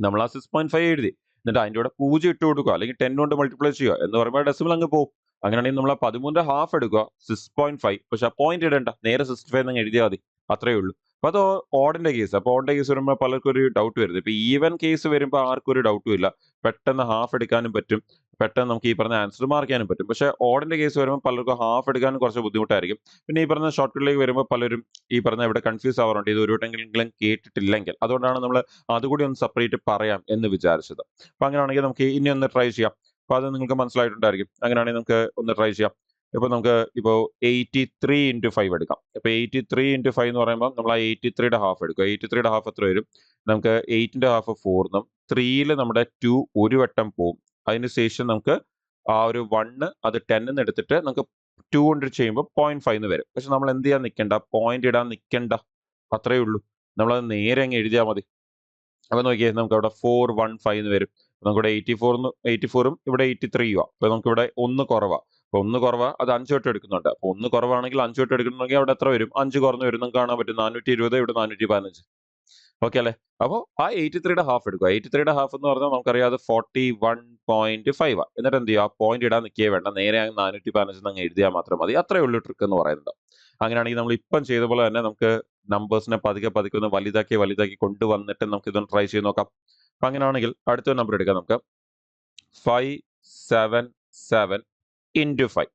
Speaker 1: നമ്മൾ ആ 6.5 എഴുതി. എന്നിട്ട് അതിന്റെ കൂടെ 0 ഇട്ട് കൊടുക്കുക. അല്ലെങ്കിൽ 10 കൊണ്ട് മൾട്ടിപ്ലൈ ചെയ്യുക എന്ന് പറയുമ്പോൾ ഡെസിമൽ അങ്ങ് പോകും. അങ്ങനെയാണെങ്കിൽ നമ്മൾ ആ 13ന്റെ ഹാഫ് എടുക്കുക 6.5. പക്ഷെ ആ പോയിന്റ് ഇടണ്ട. നേരെ 65 അങ്ങ് എഴുതിയാൽ മതി. അത്രേ ഉള്ളൂ. അപ്പൊ അത് ഓഡിന്റെ കേസ്. അപ്പൊ ഓഡിന്റെ കേസ് വരുമ്പോൾ പലർക്കും ഒരു ഡൗട്ട് വരുന്നത്. ഇപ്പൊ ഈവൻ കേസ് വരുമ്പോൾ ആർക്കും ഒരു ഡൗട്ടും ഇല്ല. പെട്ടെന്ന് ഹാഫ് എടുക്കാനും പറ്റും. പെട്ടെന്ന് നമുക്ക് ഈ പറഞ്ഞ ആൻസർ മാർക്ക് ചെയ്യാനും പറ്റും. പക്ഷെ ഓഡിന്റെ കേസ് വരുമ്പോൾ പലർക്കും ഹാഫ് എടുക്കാനും കുറച്ച് ബുദ്ധിമുട്ടായിരിക്കും. പിന്നെ ഈ പറഞ്ഞ ഷോർട്ട് കട്ടിലേക്ക് വരുമ്പോൾ പലരും ഈ പറഞ്ഞ ഇവിടെ കൺഫ്യൂസ് ആവാറുണ്ട്. ഇത് ഒരു വട്ടമെങ്കിലും കേട്ടിട്ടില്ലെങ്കിൽ. അതുകൊണ്ടാണ് നമ്മൾ അതുകൂടി ഒന്ന് സെപ്പറേറ്റ് പറയാം എന്ന് വിചാരിച്ചത്. അപ്പൊ അങ്ങനെയാണെങ്കിൽ നമുക്ക് ഇനി ഒന്ന് ട്രൈ ചെയ്യാം. അപ്പൊ അത് നിങ്ങൾക്ക് മനസ്സിലായിട്ടുണ്ടായിരിക്കും. അങ്ങനെയാണെങ്കിൽ നമുക്ക് ഒന്ന് ട്രൈ ചെയ്യാം. ഇപ്പൊ നമുക്ക് ഇപ്പോ 83 into 5 എടുക്കാം. ഇപ്പൊ 83 into 5 എന്ന് പറയുമ്പോൾ നമ്മൾ ആ 83യുടെ ഹാഫ് എടുക്കുക. 83യുടെ ഹാഫ് എത്ര വരും? നമുക്ക് 8ന്റെ ഹാഫ് 4 എന്നും 3യിൽ നമ്മുടെ 2 ഒരു വട്ടം പോവും. അതിനുശേഷം നമുക്ക് ആ ഒരു 1 അത് 10 എന്ന് എടുത്തിട്ട് നമുക്ക് 2 കൊണ്ട് ചെയ്യുമ്പോൾ 0.5 എന്ന് വരും. പക്ഷെ നമ്മൾ എന്ത് ചെയ്യാൻ നിൽക്കണ്ട? പോയിന്റ് ഇടാൻ നിൽക്കണ്ട. അത്രേ ഉള്ളൂ. നമ്മളത് നേരെ അങ്ങ് എഴുതിയാൽ മതി. അപ്പൊ നോക്കിയേ നമുക്ക് അവിടെ 415 എന്ന് വരും. നമുക്കിവിടെ 84ഉം ഇവിടെ 83 അപ്പൊ നമുക്ക് ഇവിടെ 1 കുറവാ. അപ്പൊ 1 കുറവാ, അത് 5 വട്ടം എടുക്കുന്നുണ്ട്. അപ്പൊ 1 കുറവാണെങ്കിൽ 5 വട്ടം എടുക്കുന്നുണ്ടെങ്കിൽ അവിടെ എത്ര വരും? 5 കുറഞ്ഞു വരും. നിങ്ങൾക്ക് കാണാൻ പറ്റും 420, ഇവിടെ 415. ഓക്കെ അല്ലേ? അപ്പോൾ ആ 83യുടെ ഹാഫ് എടുക്കുക. 83യുടെ ഹാഫ് എന്ന് പറഞ്ഞാൽ നമുക്കറിയാം അത് 41.5 ആ. എന്നിട്ട് എന്ത് ചെയ്യുക? ആ പോയിന്റ് ഇടാൻ നിൽക്കേ വേണ്ട, നേരെ അങ്ങ് 415 അങ്ങ് എഴുതിയാൽ മാത്രം മതി. അത്രേ ഉള്ളൂ ട്രിക്ക് എന്ന് പറയുന്നത്. അങ്ങനെയാണെങ്കിൽ നമ്മൾ ഇപ്പം ചെയ്ത പോലെ തന്നെ നമുക്ക് നമ്പേഴ്സിനെ പതുക്കെ പതുക്കെ ഒന്ന് വലുതാക്കി വലുതാക്കി കൊണ്ടുവന്നിട്ട് നമുക്ക് ഇതൊന്ന് ട്രൈ ചെയ്ത് നോക്കാം. അപ്പൊ അങ്ങനെയാണെങ്കിൽ അടുത്ത നമ്പർ എടുക്കാം നമുക്ക്. 577 into 5.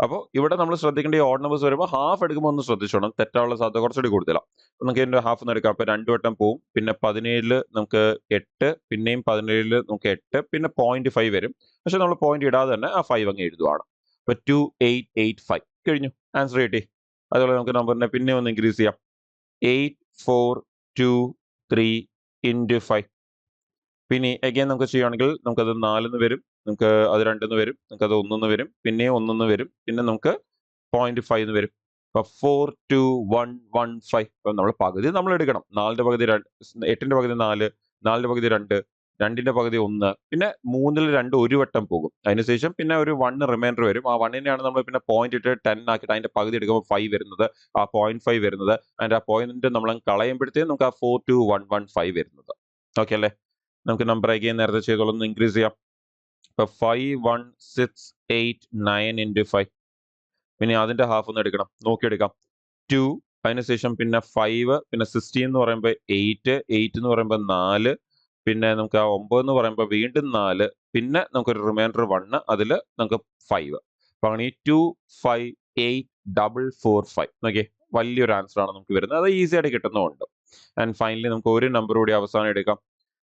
Speaker 1: അപ്പോൾ ഇവിടെ നമ്മൾ ശ്രദ്ധിക്കേണ്ട ഈ ഓഡ് നമ്പേഴ്സ് വരുമ്പോൾ ഹാഫ് എടുക്കുമ്പോൾ ഒന്ന് ശ്രദ്ധിച്ചോണം, തെറ്റാനുള്ള സാധ്യത കുറച്ചുകൂടി കൂടുതലാണ്. അപ്പൊ നമുക്ക് ഇതിന്റെ ഹാഫ് ഒന്ന് എടുക്കാം. അപ്പൊ 2 വട്ടം പോവും, പിന്നെ 17 നമുക്ക് 8, പിന്നെയും 17 നമുക്ക് 8, പിന്നെ 0.5 വരും. പക്ഷെ നമ്മൾ പോയിന്റ് ഇടാതെ തന്നെ ആ 5 അങ്ങ് എഴുതുവാണ്. അപ്പൊ 2885 കഴിഞ്ഞു, ആൻസർ കിട്ടി. അതുപോലെ നമുക്ക് നമ്പറിനെ പിന്നെ ഒന്ന് ഇൻക്രീസ് ചെയ്യാം. 8423 into 5. പിന്നെ അഗൈൻ നമുക്ക് ചെയ്യുകയാണെങ്കിൽ നമുക്കത് 4 വരും, നമുക്ക് അത് 2 വരും, നമുക്ക് അത് 1 വരും, പിന്നെ 1 വരും, പിന്നെ നമുക്ക് 0.5 വരും. അപ്പൊ 42115. അപ്പൊ നമ്മൾ പകുതി നമ്മൾ എടുക്കണം. 4ന്റെ പകുതി 8ന്റെ പകുതി 4, 4ന്റെ പകുതി 2, 2ന്റെ പകുതി 1, പിന്നെ 3ൽ 2 ഒരു വട്ടം പോകും. അതിനുശേഷം പിന്നെ ഒരു 1 റിമൈൻഡർ വരും. ആ 1നെയാണ് നമ്മൾ പിന്നെ പോയിന്റ് ഇട്ട് 10 ആക്കിയിട്ട് അതിന്റെ പകുതി എടുക്കുമ്പോൾ 5 വരുന്നത്, ആ 0.5 വരുന്നത്, അതിന്റെ ആ പോയിന്റ് നമ്മൾ കളയുമ്പോഴത്തേക്കും നമുക്ക് ആ 42115 വരുന്നത്. ഓക്കെ അല്ലേ? നമുക്ക് നമ്പർ അഗൈൻ നേരത്തെ ചെയ്തോളൊന്ന് ഇൻക്രീസ് ചെയ്യാം. ഇപ്പൊ 51689 into 5. പിന്നെ അതിന്റെ ഹാഫ് ഒന്ന് എടുക്കണം, നോക്കിയെടുക്കാം. 2, അതിനുശേഷം പിന്നെ 5, പിന്നെ 16 എന്ന് പറയുമ്പോൾ 8, 8 എന്ന് പറയുമ്പോൾ 4, പിന്നെ നമുക്ക് ആ 9 എന്ന് പറയുമ്പോൾ വീണ്ടും 4, പിന്നെ നമുക്കൊരു റിമൈൻഡർ 1, അതിൽ നമുക്ക് 5. അപ്പൊ അങ്ങനെ ഈ 258445 നോക്കിയേ, വലിയൊരു ആൻസർ ആണ് നമുക്ക് വരുന്നത്. അത് ഈസി ആയിട്ട് കിട്ടുന്നുമുണ്ട്. ആൻഡ് ഫൈനലി നമുക്ക് ഒരു നമ്പർ കൂടി അവസാനം എടുക്കാം.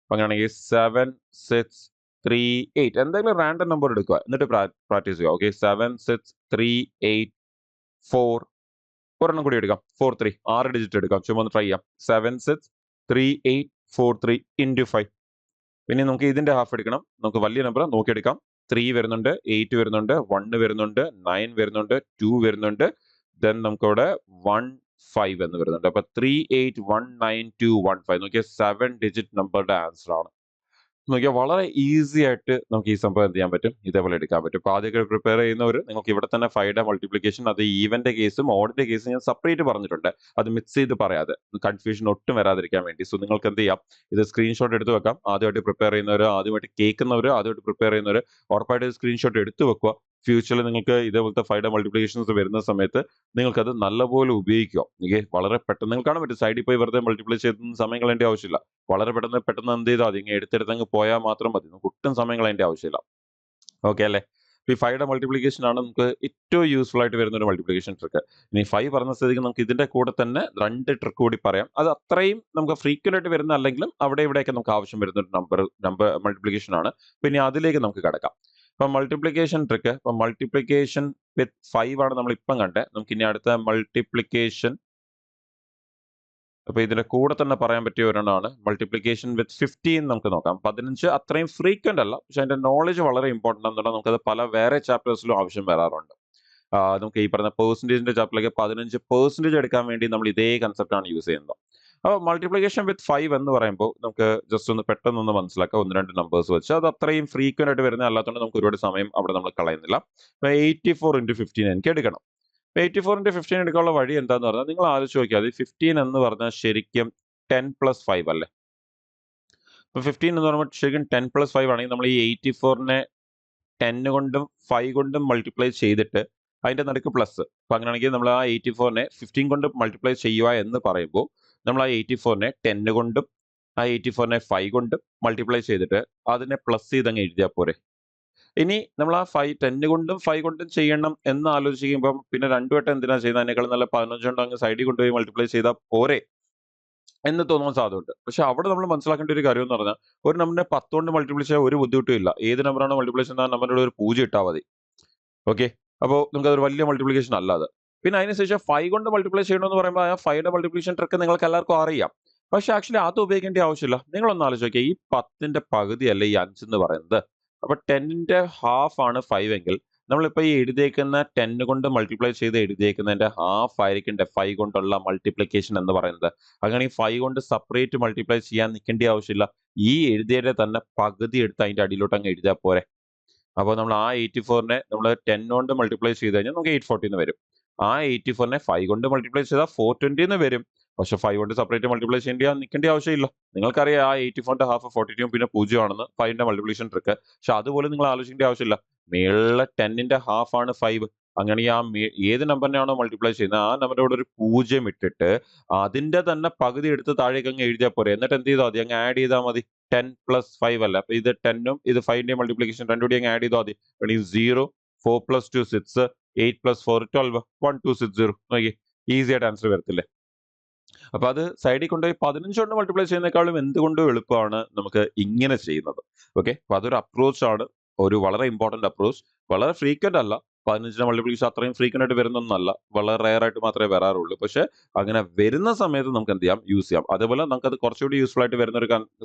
Speaker 1: അപ്പൊ അങ്ങനെയാണെങ്കിൽ 7638, എന്തെങ്കിലും റാൻഡം നമ്പർ എടുക്കുക, എന്നിട്ട് പ്രാക്ടീസ് ചെയ്യുക. ഓക്കെ, 76384. ഒരെണ്ണം കൂടി എടുക്കാം, 43, 6 ഡിജിറ്റ് എടുക്കാം, ചുമ്മാ ഒന്ന് ട്രൈ ചെയ്യാം. 763843 into 5. പിന്നെ നമുക്ക് ഇതിന്റെ ഹാഫ് എടുക്കണം. നമുക്ക് വലിയ നമ്പർ നോക്കിയെടുക്കാം. 3 വരുന്നുണ്ട്, 8 വരുന്നുണ്ട്, 1 വരുന്നുണ്ട്, 9 വരുന്നുണ്ട്, 2 വരുന്നുണ്ട്, ദെൻ നമുക്കവിടെ 15 എന്ന് വരുന്നുണ്ട്. അപ്പൊ 38192115. നോക്കിയാൽ 7 ഡിജിറ്റ് നമ്പറുടെ ആൻസർ ആണ്. നോക്കിയാൽ വളരെ ഈസി ആയിട്ട് നമുക്ക് ഈ സംഭവം എന്ത് ചെയ്യാൻ പറ്റും, ഇതേപോലെ എടുക്കാൻ പറ്റും. അപ്പൊ ആദ്യമൊക്കെ പ്രിപ്പയർ ചെയ്യുന്നവർ നിങ്ങൾക്ക് ഇവിടെ തന്നെ 5യുടെ മൾട്ടിപ്ലിക്കേഷൻ, അത് ഈവന്റെ കേസും ഓഡിന്റെ കേസും ഞാൻ സെപ്പറേറ്റ് പറഞ്ഞിട്ടുണ്ട്. അത് മിക്സ് ചെയ്ത് പറയാതെ കൺഫ്യൂഷൻ ഒട്ടും വരാതിരിക്കാൻ വേണ്ടി. സോ നിങ്ങൾക്ക് എന്ത് ചെയ്യാം, ഇത് സ്ക്രീൻഷോട്ട് എടുത്ത് വെക്കാം. ആദ്യമായിട്ട് പ്രിപ്പയർ ചെയ്യുന്നവർ, ആദ്യമായിട്ട് കേൾക്കുന്നവർ, ആദ്യമായിട്ട് പ്രിപ്പയർ ചെയ്യുന്നവർ ഉറപ്പായിട്ട് സ്ക്രീൻഷോട്ട് എടുത്ത് വെക്കുക. ഫ്യൂച്ചറിൽ നിങ്ങൾക്ക് ഇതേപോലത്തെ 5യുടെ മൾട്ടിപ്ലിക്കേഷൻസ് വരുന്ന സമയത്ത് നിങ്ങൾക്കത് നല്ലപോലെ ഉപയോഗിക്കുക. ഓക്കെ, വളരെ പെട്ടെന്ന് നിങ്ങൾക്ക് കാണാൻ പറ്റും, സൈഡിൽ പോയി വെറുതെ മൾട്ടിപ്ലൈ ചെയ്ത് സമയം കളയേണ്ട ആവശ്യമില്ല. വളരെ പെട്ടെന്ന് എന്ത് ചെയ്താൽ മതി, ഇങ്ങനെ എടുത്തെടുത്തങ്ങ് പോയാൽ മാത്രം മതി. നമുക്ക് ഒട്ടും സമയം കളയേണ്ട ആവശ്യമില്ല. ഓക്കെ അല്ലേ? ഈ 5യുടെ മൾട്ടിപ്ലിക്കേഷൻ ആണ് നമുക്ക് ഏറ്റവും യൂസ്ഫുൾ ആയിട്ട് വരുന്ന ഒരു മൾട്ടിപ്ലിക്കേഷൻ ട്രിക്ക്. ഇനി 5 പറഞ്ഞ സ്ഥിതിക്ക് നമുക്ക് ഇതിന്റെ കൂടെ തന്നെ 2 ട്രിക്ക് കൂടി പറയാം. അത് അത്രയും നമുക്ക് ഫ്രീക്വന്റ് ആയിട്ട് വരുന്ന അല്ലെങ്കിലും അവിടെ ഇവിടെയൊക്കെ നമുക്ക് ആവശ്യം വരുന്ന ഒരു നമ്പർ മൾട്ടിപ്ലിക്കേഷൻ ആണ്. പിന്നെ അതിലേക്ക് നമുക്ക് കിടക്കാം. ഇപ്പൊ മൾട്ടിപ്ലിക്കേഷൻ ട്രിക്ക്, ഇപ്പൊ മൾട്ടിപ്ലിക്കേഷൻ വിത്ത് 5 ആണ് നമ്മൾ ഇപ്പം കണ്ടത്. നമുക്ക് ഇനി അടുത്ത മൾട്ടിപ്ലിക്കേഷൻ, അപ്പൊ ഇതിന്റെ കൂടെ തന്നെ പറയാൻ പറ്റിയ ഒരെണ്ണമാണ് മൾട്ടിപ്ലിക്കേഷൻ വിത്ത് 15. നമുക്ക് നോക്കാം. 15 അത്രയും ഫ്രീക്വന്റ് അല്ല, പക്ഷെ അതിന്റെ നോളജ് വളരെ ഇമ്പോർട്ടന്റ് ആണ്. നമുക്കത് പല വേറെ ചാപ്റ്റേഴ്സിലും ആവശ്യം വരാറുണ്ട്. നമുക്ക് ഈ പറഞ്ഞ പെർസെന്റേജിന്റെ ചാപ്റ്ററിലേക്ക് 15% എടുക്കാൻ വേണ്ടി നമ്മൾ ഇതേ കൺസെപ്റ്റ് ആണ് യൂസ് ചെയ്യുന്നത്. അപ്പോൾ മൾട്ടിപ്ലിക്കേഷൻ വിത്ത് 5 എന്ന് പറയുമ്പോൾ നമുക്ക് ജസ്റ്റ് ഒന്ന് പെട്ടെന്ന് മനസ്സിലാക്കാം, 1-2 നമ്പേഴ്സ് വെച്ച്. അത് അത്രയും ഫ്രീക്വന്റ് ആയിട്ട് വരുന്ന അല്ലാത്തതുകൊണ്ട് നമുക്ക് ഒരുപാട് സമയം അവിടെ നമ്മൾ കളയുന്നില്ല. 84 into 15 എനിക്ക് എടുക്കണം. 84 into 15 എടുക്കാനുള്ള വഴി എന്താന്ന് പറഞ്ഞാൽ, നിങ്ങൾ ആലോചിച്ച് നോക്കിയാൽ 15 എന്ന് പറഞ്ഞാൽ ശരിക്കും 10 + 5 അല്ലേ? ഇപ്പൊ 15 എന്ന് പറയുമ്പോൾ ശരിക്കും 10 + 5 ആണെങ്കിൽ നമ്മൾ ഈ 84നെ 10 കൊണ്ടും 5 കൊണ്ടും മൾട്ടിപ്ലൈ ചെയ്തിട്ട് അതിന്റെ നടുക്ക് പ്ലസ്. അപ്പൊ അങ്ങനെയാണെങ്കിൽ നമ്മൾ ആ 84നെ 15 കൊണ്ട് മൾട്ടിപ്ലൈ ചെയ്യുക എന്ന് പറയുമ്പോൾ നമ്മൾ ആ 84നെ 10 കൊണ്ടും ആ 84നെ 5 കൊണ്ടും മൾട്ടിപ്ലൈ ചെയ്തിട്ട് അതിനെ പ്ലസ് ചെയ്തങ്ങ് എഴുതിയാൽ പോരെ. ഇനി നമ്മൾ ആ 10 കൊണ്ടും 5 കൊണ്ടും ചെയ്യണം എന്ന് ആലോചിക്കുമ്പോൾ പിന്നെ 2 വട്ടം എന്തിനാ ചെയ്യുന്നത്, അതിനേക്കാൾ നല്ല 15 കൊണ്ട് അങ്ങ് സൈഡിൽ കൊണ്ടുപോയി മൾട്ടിപ്ലൈ ചെയ്താൽ പോരെ എന്ന് തോന്നാൻ സാധ്യതയുണ്ട്. പക്ഷെ അവിടെ നമ്മൾ മനസ്സിലാക്കേണ്ട ഒരു കാര്യം എന്ന് പറഞ്ഞാൽ, ഒരു നമ്പറിനെ 10 കൊണ്ട് മൾട്ടിപ്ലൈ ചെയ്യാൻ ഒരു ബുദ്ധിമുട്ടും ഇല്ല. ഏത് നമ്പറാണോ മൾട്ടിപ്ലൈ ചെയ്യുന്നത് ആ നമ്പറിന്റെ ഒരു 0 ഇട്ടാൽ മതി. ഓക്കെ, അപ്പോൾ നമുക്ക് അതൊരു വലിയ മൾട്ടിപ്ലിക്കേഷൻ അല്ല അത്. പിന്നെ അതിനുശേഷം 5 കൊണ്ട് മൾട്ടിപ്ലൈ ചെയ്യണമെന്ന് പറയുമ്പോൾ ആ 5യുടെ മൾട്ടിപ്ലിക്കേഷൻ ട്രിക്ക് നിങ്ങൾക്ക് എല്ലാവർക്കും അറിയാം. പക്ഷെ ആക്ച്വലി അത് ഉപയോഗിക്കേണ്ട ആവശ്യമില്ല. നിങ്ങളൊന്ന് ആലോചിച്ച് നോക്കിയാൽ, ഈ 10ന്റെ പകുതിയല്ല ഈ 5 എന്ന് പറയുന്നത്. അപ്പൊ 10ന്റെ ഹാഫ് ആണ് 5 എങ്കിൽ നമ്മളിപ്പോ ഈ എഴുതിയേക്കുന്ന 10 കൊണ്ട് മൾട്ടിപ്ലൈ ചെയ്ത് എഴുതിയേക്കുന്നതിന്റെ ഹാഫ് ആയിരിക്കും 5 കൊണ്ടുള്ള മൾട്ടിപ്ലിക്കേഷൻ എന്ന് പറയുന്നത്. അങ്ങനെ ഈ 5 കൊണ്ട് സെപ്പറേറ്റ് മൾട്ടിപ്ലൈ ചെയ്യാൻ നിൽക്കേണ്ട ആവശ്യമില്ല. ഈ എഴുതിയതിന്റെ തന്നെ പകുതി എടുത്ത് അതിന്റെ അടിയിലോട്ട് അങ്ങ് എഴുതിയാൽ പോരെ. അപ്പോൾ നമ്മൾ ആ 84നെ നമ്മൾ 10 കൊണ്ട് മൾട്ടിപ്ലൈ ചെയ്ത് കഴിഞ്ഞാൽ നമുക്ക് 840 എന്ന് വരും. ആ 84നെ 5 കൊണ്ട് മൾട്ടിപ്ലൈ ചെയ്താൽ 420 എന്ന് വരും. പക്ഷെ 5 കൊണ്ട് സെപ്പറേറ്റ് മൾട്ടിപ്ലൈ നിൽക്കേണ്ട ആവശ്യമില്ല. നിങ്ങൾക്കറിയാം ആ 84ന്റെ ഹാഫ് 42 പിന്നെ 0 ആണെന്ന് 5ന്റെ മൾട്ടിപ്ലിക്കേഷൻ ട്രിക്ക്. പക്ഷെ അതുപോലെ നിങ്ങൾ ആലോചിക്കേണ്ട ആവശ്യമില്ല. മേളിലെ 10ന്റെ ഹാഫ് ആണ് 5. അങ്ങനെയാ ഏത് നമ്പറിനെയാണോ മൾട്ടിപ്ലൈ ചെയ്യുന്നത് ആ നമ്പറിന്റെ കൂടെ ഒരു 0 ഇട്ടിട്ട് അതിന്റെ തന്നെ പകുതി എടുത്ത് താഴേക്ക് അങ്ങ് എഴുതിയാൽ പോരെ. എന്നിട്ട് എന്ത് ചെയ്താൽ മതി? അങ്ങ് ആഡ് ചെയ്താൽ മതി. 10 പ്ലസ് 5 അല്ല. അപ്പൊ ഇത് 10ഉം ഇത് 5ന്റെയും മൾട്ടിപ്ലിക്കേഷൻ രണ്ടും കൂടി അങ്ങ് ആഡ് ചെയ്താൽ മതി. 0 4 പ്ലസ് 2 6 8 പ്ലസ് 4 12 1260 നോക്കി ഈസി ആയിട്ട് ആൻസർ വരത്തില്ലേ? അപ്പൊ അത് സൈഡിൽ കൊണ്ടുപോയി 15 കൊണ്ട് മൾട്ടിപ്ലൈ ചെയ്യുന്നേക്കാളും എന്തുകൊണ്ടും എളുപ്പമാണ് നമുക്ക് ഇങ്ങനെ ചെയ്യുന്നത്. ഓക്കെ, അപ്പൊ അതൊരു അപ്രോച്ച് ആണ്, ഒരു വളരെ ഇമ്പോർട്ടന്റ് അപ്രോച്ച്. വളരെ ഫ്രീക്വന്റ് അല്ല, 15ന്റെ മൾട്ടിപ്ലിക്കേഷൻ അത്രയും ഫ്രീക്വന്റ് ആയിട്ട് വരുന്നൊന്നല്ല, വളരെ റയർ ആയിട്ട് മാത്രമേ വരാറുള്ളൂ. പക്ഷെ അങ്ങനെ വരുന്ന സമയത്ത് നമുക്ക് എന്ത് ചെയ്യാം? യൂസ് ചെയ്യാം. അതേപോലെ നമുക്കത് കുറച്ചുകൂടി യൂസ്ഫുൾ ആയിട്ട് വരുന്ന ഒരു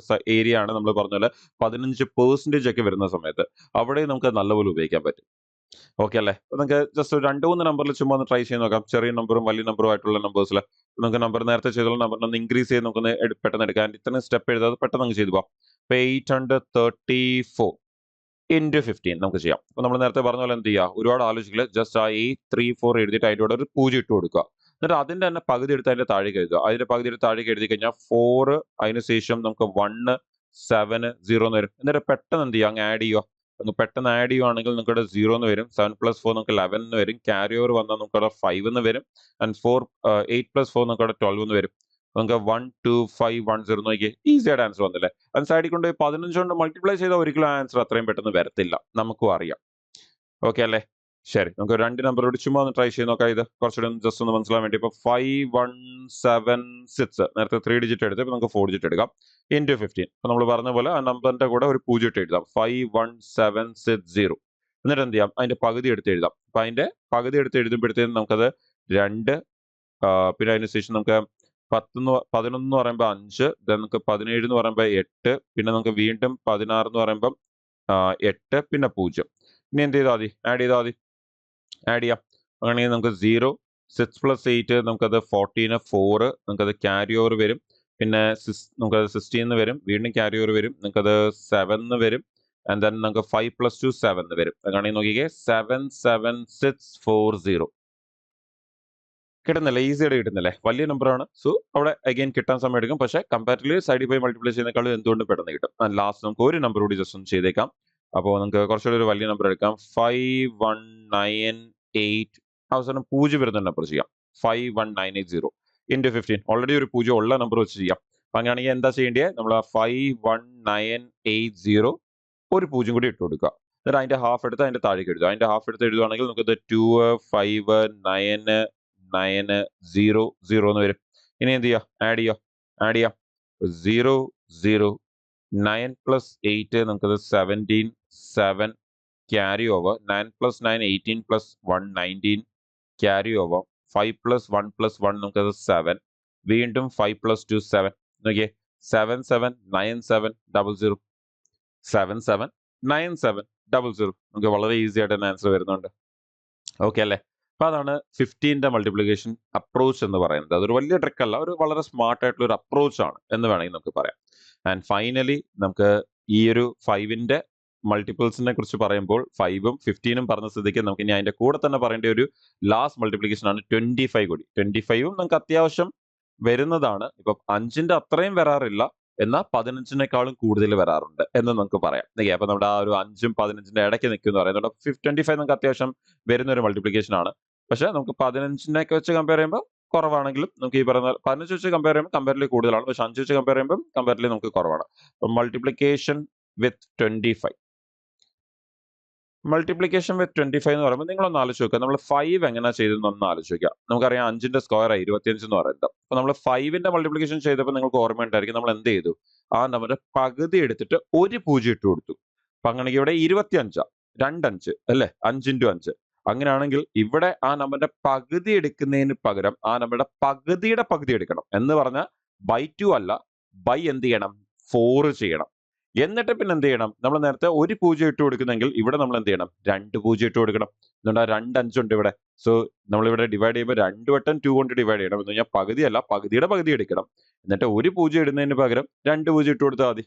Speaker 1: ഏരിയ ആണ് നമ്മൾ പറഞ്ഞ പോലെ 15% ഒക്കെ വരുന്ന സമയത്ത് അവിടെ നമുക്ക് നല്ലപോലെ ഉപയോഗിക്കാൻ പറ്റും. ഓക്കെ അല്ലേ? അപ്പൊ നിങ്ങൾക്ക് ജസ്റ്റ് ഒരു 2-3 നമ്പറിൽ ചുമ്മാ ഒന്ന് ട്രൈ ചെയ്ത് നോക്കാം. ചെറിയ നമ്പറും വലിയ നമ്പറും ആയിട്ടുള്ള നമ്പേഴ്സിൽ നമുക്ക് നമ്പർ നേരത്തെ ചെയ്തുള്ള നമ്പറിനെ ഒന്ന് ഇൻക്രീസ് ചെയ്ത് നമുക്കൊന്ന് പെട്ടെന്ന് എടുക്കാം. ഇത്രയും സ്റ്റെപ്പ് എഴുതാതെ പെട്ടെന്ന് അങ്ങ് ചെയ്തു പോകാം. ഇപ്പൊ 834 ഇൻറ്റു 15 നമുക്ക് ചെയ്യാം. അപ്പൊ നമ്മൾ നേരത്തെ പറഞ്ഞ പോലെ എന്ത് ചെയ്യുക? ഒരുപാട് ആലോചിക്കില്ല, ജസ്റ്റ് ആ 834 എഴുതിയിട്ട് അതിൻ്റെ കൂടെ ഒരു 0 ഇട്ട് കൊടുക്കുക. എന്നിട്ട് അതിന്റെ തന്നെ പകുതി എടുത്ത് അതിന്റെ താഴേക്ക് എഴുതുക. അതിന്റെ പകുതി എടുത്ത് താഴേക്ക് എഴുതി കഴിഞ്ഞാൽ 4 അതിന് ശേഷം നമുക്ക് 1 7 0 എന്ന് വരും. എന്നിട്ട് പെട്ടെന്ന് എന്ത് ചെയ്യുക? അങ്ങ് ആഡ് ചെയ്യുക. അങ്ങ് പെട്ടെന്ന് ആഡ് ചെയ്യുവാണെങ്കിൽ നമുക്കിവിടെ 0 എന്ന് വരും. 7 പ്ലസ് 4 നമുക്ക് 11 എന്ന് വരും. ക്യാരി ഓവർ വന്നാൽ നമുക്കിവിടെ 5 എന്ന് വരും. ആൻഡ് 8 പ്ലസ് 4 നമുക്കിവിടെ 12 എന്ന് വരും. നമുക്ക് 1 2 5 1 0 നോക്കിയേ, ഈസി ആയിട്ട് ആൻസർ വന്നില്ലേ? അത് സൈഡിൽ കൊണ്ട് 15 കൊണ്ട് മൾട്ടിപ്ലൈ ചെയ്താൽ ഒരിക്കലും ആൻസർ അത്രയും പെട്ടെന്ന് വരത്തില്ല, നമുക്കും അറിയാം. ഓക്കെ അല്ലേ? ശരി, നമുക്ക് 2 നമ്പറോട് ചുമ്മാ ഒന്ന് ട്രൈ ചെയ്ത് നോക്കാം. ഇത് കുറച്ചുകൂടി ജസ്റ്റ് ഒന്ന് മനസ്സിലാൻ വേണ്ടി. ഇപ്പൊ 5176 നേരത്തെ 3 ഡിജിറ്റ് എടുത്ത് ഇപ്പൊ നമുക്ക് 4 ഡിജിറ്റ് എടുക്കാം. ഇൻറ്റു 15. അപ്പൊ നമ്മൾ പറഞ്ഞ പോലെ ആ നമ്പറിന്റെ കൂടെ ഒരു 0 ഇട്ട് എഴുതാം. 51760. എന്നിട്ട് എന്ത് ചെയ്യാം? അതിന്റെ പകുതി എടുത്ത് എഴുതാം. അപ്പൊ അതിന്റെ പകുതി എടുത്ത് എഴുതുമ്പോഴത്തേക്കും നമുക്കത് 2 പിന്നെ അതിന് ശേഷം നമുക്ക് 11 എന്ന് പറയുമ്പോൾ 5, നമുക്ക് 17 എന്ന് പറയുമ്പോൾ 8, പിന്നെ നമുക്ക് വീണ്ടും 16 എന്ന് പറയുമ്പോൾ 8 പിന്നെ 0. ഇനി എന്ത് ചെയ്താൽ മതി? ആഡ് ചെയ്താൽ മതി. ആഡ് ചെയ്യാം. അങ്ങനെയാണെങ്കിൽ നമുക്ക് 0 6 പ്ലസ് 8 നമുക്കത് 14 4 നമുക്കത് ക്യാരി ഓവർ വരും. പിന്നെ നമുക്കത് 16 വരും. വീണ്ടും ക്യാരി ഓവർ വരും. നമുക്കത് 7 വരും. ആൻഡ് ദെൻ നമുക്ക് 5 പ്ലസ് 2 7 വരും. അങ്ങനെയാണെങ്കിൽ നോക്കിക്കേ, 77640 കിട്ടുന്നില്ലേ? ഈസി ആയിട്ട് കിട്ടുന്നില്ലേ? വലിയ നമ്പറാണ്. സോ അവിടെ അഗൈൻ കിട്ടാൻ സമയം എടുക്കും. പക്ഷെ കമ്പാരിറ്റീവ്ലി സൈഡിൽ പോയി മൾട്ടിപ്ലൈ ചെയ്യുന്നേക്കാളും എന്തുകൊണ്ട് പെട്ടെന്ന് കിട്ടും. ലാസ്റ്റ് നമുക്ക് ഒരു നമ്പർ കൂടി ജസ്റ്റ് ഒന്ന് ചെയ്തേക്കാം. അപ്പോൾ നമുക്ക് കുറച്ചുകൂടി ഒരു വലിയ നമ്പർ എടുക്കാം. 5198 അവസാനം 0 വരുന്ന നമ്പർ ചെയ്യാം. 51980 ഇൻറ്റു 15. ഓൾറെഡി ഒരു 0 ഉള്ള നമ്പർ വെച്ച് ചെയ്യാം. അപ്പൊ അങ്ങനെയാണെങ്കിൽ എന്താ ചെയ്യേണ്ടത്? നമ്മൾ 51980 ഒരു 0 കൂടി ഇട്ട് കൊടുക്കുക. എന്നിട്ട് അതിന്റെ ഹാഫ് എടുത്ത് അതിന്റെ താഴേക്ക് എഴുതുക. അതിന്റെ ഹാഫ് എടുത്ത് എഴുതുവാണെങ്കിൽ നമുക്കത് 2 5 9 9 0 0 എന്ന് വരും. ഇനി എന്ത് ചെയ്യുക? ആഡ് ചെയ്യുക. ആഡ് ചെയ്യാം. 0 0 9 പ്ലസ് 8 നമുക്കത് 17 7 carry over. 9 plus 9 18 plus 1 19 carry over. 5 plus 1 plus 1 നമുക്കത് 7. വീണ്ടും 5 പ്ലസ് 2 7. നോക്കിയേ, 7 7 9 7 00 7 7 9 7 00. നമുക്ക് വളരെ ഈസി ആയിട്ട് തന്നെ ആൻസർ വരുന്നുണ്ട്. ഓക്കെ അല്ലേ? അപ്പൊ അതാണ് 15ന്റെ മൾട്ടിപ്ലിക്കേഷൻ അപ്രോച്ച് എന്ന് പറയുന്നത്. അതൊരു വലിയ ട്രിക്ക് അല്ല, ഒരു വളരെ സ്മാർട്ട് ആയിട്ടുള്ള ഒരു അപ്രോച്ച് ആണ് എന്ന് വേണമെങ്കിൽ നമുക്ക് പറയാം. ആൻഡ് ഫൈനലി നമുക്ക് ഈ ഒരു 5ന്റെ മൾട്ടിപ്പിൾസിനെ കുറിച്ച് പറയുമ്പോൾ 5ഉം 15ഉം പറഞ്ഞ സ്ഥിതിക്ക് നമുക്ക് ഇനി അതിന്റെ കൂടെ തന്നെ പറയേണ്ട ഒരു ലാസ്റ്റ് മൾട്ടിപ്ലിക്കേഷൻ ആണ് 25 കൂടി. 25ഉം നമുക്ക് അത്യാവശ്യം വരുന്നതാണ്. ഇപ്പൊ 5ന്റെ അത്രയും വരാറില്ല, എന്നാൽ 15നേക്കാളും കൂടുതൽ വരാറുണ്ട് എന്ന് നമുക്ക് പറയാം. അപ്പൊ നമ്മുടെ ആ ഒരു 5ഉം 15ന്റെ ഇടയ്ക്ക് നിൽക്കുന്ന പറയുന്നത് 25 നമുക്ക് അത്യാവശ്യം വരുന്ന ഒരു മൾട്ടിപ്ലിക്കേഷൻ ആണ്. പക്ഷെ നമുക്ക് 15നെയൊക്കെ വെച്ച് കമ്പയർ ചെയ്യുമ്പോൾ കുറവാണെങ്കിലും നമുക്ക് ഈ പറയുന്ന 15 വെച്ച് കമ്പയർ ചെയ്യുമ്പോൾ കമ്പാരിറ്റീവ്ലി കൂടുതലാണ്. പക്ഷെ 5 വെച്ച് കമ്പയർ ചെയ്യുമ്പോൾ കമ്പാരിറ്റീവ്ലി നമുക്ക് കുറവാണ്. മൾട്ടിപ്ലിക്കേഷൻ വിത്ത് 25 മൾട്ടിപ്ലിക്കേഷൻ വിത്ത് 25 എന്ന് പറയുമ്പോൾ നിങ്ങളൊന്ന് ആലോചിച്ച് നോക്കുക. നമ്മൾ 5 എങ്ങനെ ചെയ്തെന്ന് ഒന്ന് ആലോചിച്ച് നോക്കുക. നമുക്കറിയാം 5ന്റെ സ്ക്വയർ 25 എന്ന് പറയുന്നത്. അപ്പൊ നമ്മൾ 5ന്റെ മൾട്ടിപ്ലിക്കേഷൻ ചെയ്തപ്പോൾ നിങ്ങൾക്ക് ഓർമ്മയുണ്ടായിരിക്കും നമ്മൾ എന്ത് ചെയ്തു? ആ നമ്പറിന്റെ പകുതി എടുത്തിട്ട് ഒരു 0 ഇട്ട് കൊടുത്തു. അപ്പൊ അങ്ങനെയെങ്കിൽ ഇവിടെ 25 2 5 അല്ലേ? 5 ഇൻറ്റു 5. അങ്ങനെയാണെങ്കിൽ ഇവിടെ ആ നമ്പറിന്റെ പകുതി എടുക്കുന്നതിന് പകരം ആ നമ്പറുടെ പകുതിയുടെ പകുതി എടുക്കണം. എന്ന് പറഞ്ഞാൽ ബൈ 2 അല്ല, ബൈ എന്ത് ചെയ്യണം? 4 ചെയ്യണം. എന്നിട്ട് പിന്നെ എന്ത് ചെയ്യണം? നമ്മൾ നേരത്തെ ഒരു 0 ഇട്ട് കൊടുക്കുന്നെങ്കിൽ ഇവിടെ നമ്മൾ എന്ത് ചെയ്യണം? 2 0 ഇട്ട് കൊടുക്കണം. അതുകൊണ്ട് ആ 2 5 ഉണ്ട് ഇവിടെ. സോ നമ്മളിവിടെ ഡിവൈഡ് ചെയ്യുമ്പോൾ 2 വട്ടം 2 കൊണ്ട് ഡിവൈഡ് ചെയ്യണം. എന്ന് പറഞ്ഞാൽ പകുതിയല്ല, പകുതിയുടെ പകുതി എടുക്കണം. എന്നിട്ട് ഒരു 0 ഇടുന്നതിന് പകരം 2 0 ഇട്ട് കൊടുത്താൽ മതി.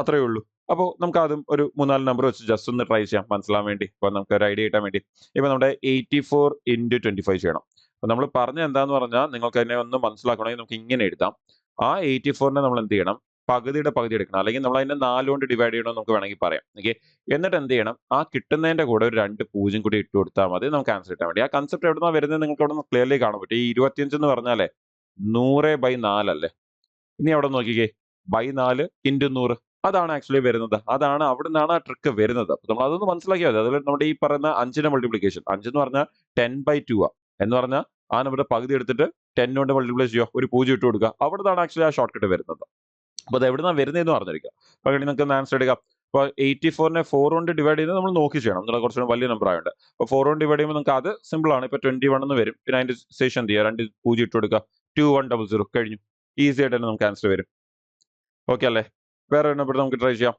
Speaker 1: അത്രയേ ഉള്ളൂ. അപ്പോൾ നമുക്ക് ആദ്യം ഒരു 3-4 നമ്പർ വെച്ച് ജസ്റ്റ് ഒന്ന് ട്രൈ ചെയ്യാം മനസ്സിലാവാൻ വേണ്ടി. ഇപ്പൊ നമുക്ക് ഒരു ഐഡിയ കിട്ടാൻ വേണ്ടി. ഇപ്പൊ നമ്മുടെ 84 ഇൻറ്റു 25 ചെയ്യണം. അപ്പൊ നമ്മൾ പറഞ്ഞ എന്താന്ന് പറഞ്ഞാൽ നിങ്ങൾക്ക് അതിനെ ഒന്ന് മനസ്സിലാക്കണമെങ്കിൽ നമുക്ക് ഇങ്ങനെ എഴുതാം. ആ 84നെ നമ്മൾ എന്ത് ചെയ്യണം? പകുതിയുടെ പകുതി എടുക്കണം. അല്ലെങ്കിൽ നമ്മൾ അതിനെ 4 കൊണ്ട് ഡിവൈഡ് ചെയ്യണമെന്ന് നമുക്ക് വേണമെങ്കിൽ പറയാം. ഓക്കെ. എന്നിട്ട് എന്ത് ചെയ്യണം? ആ കിട്ടുന്നതിന്റെ കൂടെ ഒരു 2 പൂജ്യം കൂടി ഇട്ട് കൊടുത്താൽ മതി നമുക്ക് ആൻസർ കിട്ടാൻ വേണ്ടി. ആ കൺസെപ്റ്റ് എവിടുന്നാ വരുന്നത് നിങ്ങൾക്ക് അവിടെ നിന്ന് ക്ലിയർലി കാണാൻ പറ്റും. ഈ 25 എന്ന് പറഞ്ഞാലേ 100/4 അല്ലേ? ഇനി അവിടെ നോക്കിക്കേ. By 4 into 100. അതാണ് ആക്ച്വലി വരുന്നത്. അതാണ് അവിടുന്നാണ് ആ ട്രിക്ക് വരുന്നത്. അപ്പൊ നമ്മൾ അതൊന്ന് മനസ്സിലാക്കിയാൽ മതി. അതുപോലെ നമ്മുടെ ഈ പറയുന്ന 5ന്റെ മൾട്ടിപ്ലിക്കേഷൻ 5 എന്ന് പറഞ്ഞാൽ 10/2 ആ. എന്ന് പറഞ്ഞാൽ ആ നമ്പറിന്റെ പകുതി എടുത്തിട്ട് 10 കൊണ്ട് മൾട്ടിപ്ലൈ ചെയ്യുക. ഒരു 0 ഇട്ട് കൊടുക്കുക. അവിടുന്നാണ് ആക്ച്വലി ആ ഷോർട്ട് കട്ട് വരുന്നത്. അപ്പൊ അത് എവിടുന്നാ വരുന്നതെന്ന് പറഞ്ഞിരിക്കുക. അപ്പൊ വേണമെങ്കിൽ നിങ്ങൾക്ക് ഒന്ന് ആൻസർ എടുക്കാം. അപ്പൊ 84നെ 4 കൊണ്ട് ഡിവൈഡ് ചെയ്ത് നമ്മൾ നോക്കി ചെയ്യണം. എന്നുള്ള കുറച്ചുകൂടെ വലിയ നമ്പർ ആയതുകൊണ്ട്. അപ്പൊ 4 കൊണ്ട് ഡിവൈഡ് ചെയ്യുമ്പോൾ നിങ്ങൾക്ക് അത് സിമ്പിൾ ആണ്. ഇപ്പൊ 21 എന്ന് വരും. പിന്നെ അതിന്റെ ശേഷം എന്ത് ചെയ്യുക? 2 0 ഇട്ട് കൊടുക്കുക. 2100 കഴിഞ്ഞു. ഈസി ആയിട്ട് തന്നെ നമുക്ക് ആൻസർ വരും. ഓക്കെ അല്ലേ? വേറെ ഒരു നമ്പർ നമുക്ക് ട്രൈ ചെയ്യാം.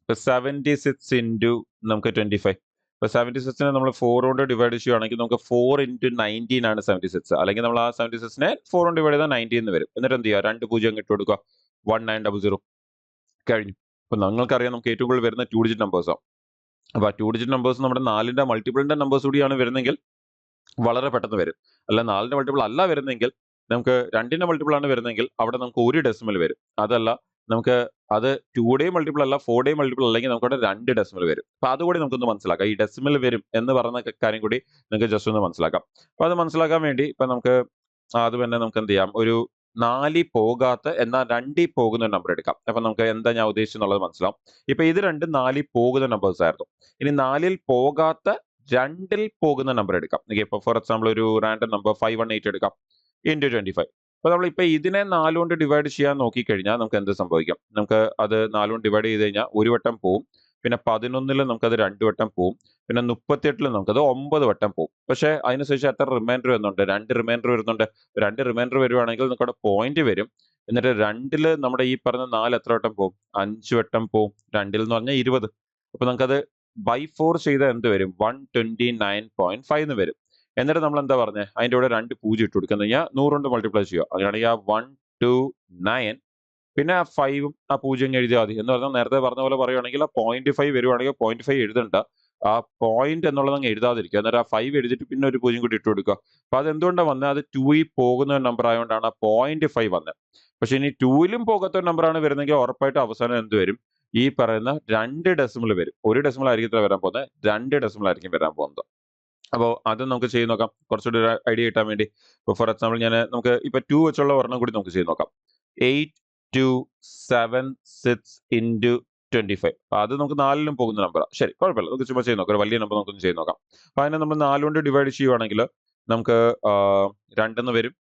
Speaker 1: 76 ഇൻറ്റു നമുക്ക് 25. ഇപ്പൊ 76നെ നമ്മൾ 4 കൊണ്ട് ഡിവൈഡ് ചെയ്യുകയാണെങ്കിൽ നമുക്ക് 4 ഇൻറ്റു 19 ആണ് 76. അല്ലെങ്കിൽ നമ്മൾ ആ 76നെ 4 കൊണ്ട് ഡിവൈഡ് ചെയ്താൽ 19 എന്ന് വരും. എന്നിട്ട് എന്ത് ചെയ്യുക? 2 പൂജ്യം അങ്ങ് ഇട്ട് കൊടുക്കുക. 1900 കഴിഞ്ഞു. അപ്പൊ നിങ്ങൾക്കറിയാം നമുക്ക് ഏറ്റവും കൂടുതൽ വരുന്ന 2 ഡിജിറ്റ് നമ്പേഴ്സാണ്. അപ്പൊ ആ 2 ഡിജിറ്റ് നമ്പേഴ്സ് നമ്മുടെ 4ന്റെ മൾട്ടിപ്പിളിന്റെ നമ്പേഴ്സ് കൂടിയാണ് വരുന്നെങ്കിൽ വളരെ പെട്ടെന്ന് വരും. അല്ല 4ന്റെ മൾട്ടിപ്പിൾ അല്ല വരുന്നെങ്കിൽ നമുക്ക് 2ന്റെ മൾട്ടിപ്പിൾ ആണ് വരുന്നെങ്കിൽ അവിടെ നമുക്ക് ഒരു ഡെസിമൽ വരും. അതല്ല നമുക്ക് അത് 2യുടെയും മൾട്ടിപ്പിൾ അല്ല 4യുടെയും മൾട്ടിപ്പിൾ അല്ലെങ്കിൽ നമുക്ക് അവിടെ 2 ഡെസിമൽ വരും. അപ്പൊ അതുകൂടി നമുക്കൊന്ന് മനസ്സിലാക്കാം. ഈ ഡെസിമൽ വരും എന്ന് പറയുന്ന കാര്യം കൂടി നിങ്ങൾക്ക് ജസ്റ്റ് ഒന്ന് മനസ്സിലാക്കാം. അപ്പൊ അത് മനസ്സിലാക്കാൻ വേണ്ടി ഇപ്പൊ നമുക്ക് ആദ്യം തന്നെ നമുക്ക് എന്ത് ചെയ്യാം? ഒരു 4 പോകാത്ത എന്നാൽ 2 പോകുന്ന നമ്പർ എടുക്കാം. അപ്പൊ നമുക്ക് എന്താ ഞാൻ ഉദ്ദേശിച്ചെന്നുള്ളത് മനസ്സിലാവും. ഇപ്പൊ ഇത് രണ്ടും 4 പോകുന്ന നമ്പേഴ്സ് ആയിരുന്നു. ഇനി 4 പോകാത്ത 2 പോകുന്ന നമ്പർ എടുക്കാം. ഓക്കെ. ഇപ്പൊ ഫോർ എക്സാമ്പിൾ ഒരു റാൻഡം നമ്പർ 518 എടുക്കാം. ഇൻറ്റു 25. അപ്പൊ നമ്മളിപ്പോ ഇതിനെ 4 കൊണ്ട് ഡിവൈഡ് ചെയ്യാൻ നോക്കിക്കഴിഞ്ഞാൽ നമുക്ക് എന്ത് സംഭവിക്കാം? നമുക്ക് അത് 4 കൊണ്ട് ഡിവൈഡ് ചെയ്ത് കഴിഞ്ഞാൽ ഒരു വട്ടം പോവും. പിന്നെ 11ൽ നമുക്കത് 2 വട്ടം പോവും. പിന്നെ 38ൽ നമുക്കത് 9 വട്ടം പോവും. പക്ഷേ അതിനുശേഷം എത്ര റിമൈൻഡർ വരുന്നുണ്ട്? 2 റിമൈൻഡർ വരുന്നുണ്ട്. 2 റിമൈൻഡർ വരുവാണെങ്കിൽ നമുക്ക് അവിടെ പോയിന്റ് വരും. എന്നിട്ട് 2ല് നമ്മുടെ ഈ പറഞ്ഞ 4 എത്ര വട്ടം പോവും? 5 വട്ടം പോവും. 2ൽ എന്ന് പറഞ്ഞാൽ 20. അപ്പൊ നമുക്കത് ബൈ 4 ചെയ്താൽ എന്ത് വരും? 129.5 എന്ന് വരും. എന്നിട്ട് നമ്മൾ എന്താ പറഞ്ഞത്? അതിന്റെ കൂടെ 2 പൂജ്യം ഇട്ട് കൊടുക്കുക. എന്ന് കഴിഞ്ഞാൽ 100 കൊണ്ട് മൾട്ടിപ്ലൈ ചെയ്യുക. അങ്ങനെയാണെങ്കിൽ ആ 129 പിന്നെ ആ 5ഉം ആ പൂജ്യം എഴുതിയാൽ മതി. എന്ന് പറഞ്ഞാൽ നേരത്തെ പറഞ്ഞ പോലെ പറയുവാണെങ്കിൽ ആ 0.5 വരുവാണെങ്കിൽ 0.5 എഴുതണ്ട. ആ പോയിന്റ് എന്നുള്ളത് അങ്ങ് എഴുതാതിരിക്കുക. എന്നിട്ട് ആ 5 എഴുതിയിട്ട് പിന്നെ ഒരു പൂജ്യം കൂടി ഇട്ട് കൊടുക്കുക. അപ്പൊ അത് എന്തുകൊണ്ടാണ് വന്നത്? അത് 2ൽ പോകുന്ന നമ്പർ ആയതുകൊണ്ടാണ് ആ 0.5 വന്നത്. പക്ഷെ ഇനി 2ലും പോകാത്ത ഒരു നമ്പറാണ് വരുന്നെങ്കിൽ ഉറപ്പായിട്ടും അവസാനം എന്ത് വരും? ഈ പറയുന്ന 2 ഡെസിമൽ വരും. ഒരു ഡെസിമൽ ആയിരിക്കും വരാൻ പോകുന്നത്. 2 ഡെസിമൽ ആയിരിക്കും വരാൻ പോകുന്നത്. അപ്പോൾ അത് നമുക്ക് ചെയ്ത് നോക്കാം. കുറച്ചുകൂടി ഒരു ഐഡിയ കിട്ടാൻ വേണ്ടി. ഇപ്പോൾ ഫോർ എക്സാമ്പിൾ നമുക്ക് ഇപ്പൊ 2 വെച്ചുള്ള ഒരെണ്ണം കൂടി നമുക്ക് ചെയ്ത് നോക്കാം. 8276 ഇൻറ്റു 25. അത് നമുക്ക് 4ലും പോകുന്ന നമ്പറാണ്. ശരി, കുഴപ്പമില്ല. നമുക്ക് ചുമ്മാ ചെയ്ത് നോക്കാം. ഒരു വലിയ നമ്പർ നമുക്കൊന്ന് ചെയ്ത് നോക്കാം. അപ്പൊ അതിനെ നമ്മൾ 4 കൊണ്ട് ഡിവൈഡ് ചെയ്യുവാണെങ്കിൽ നമുക്ക് 2 എന്ന് വരും.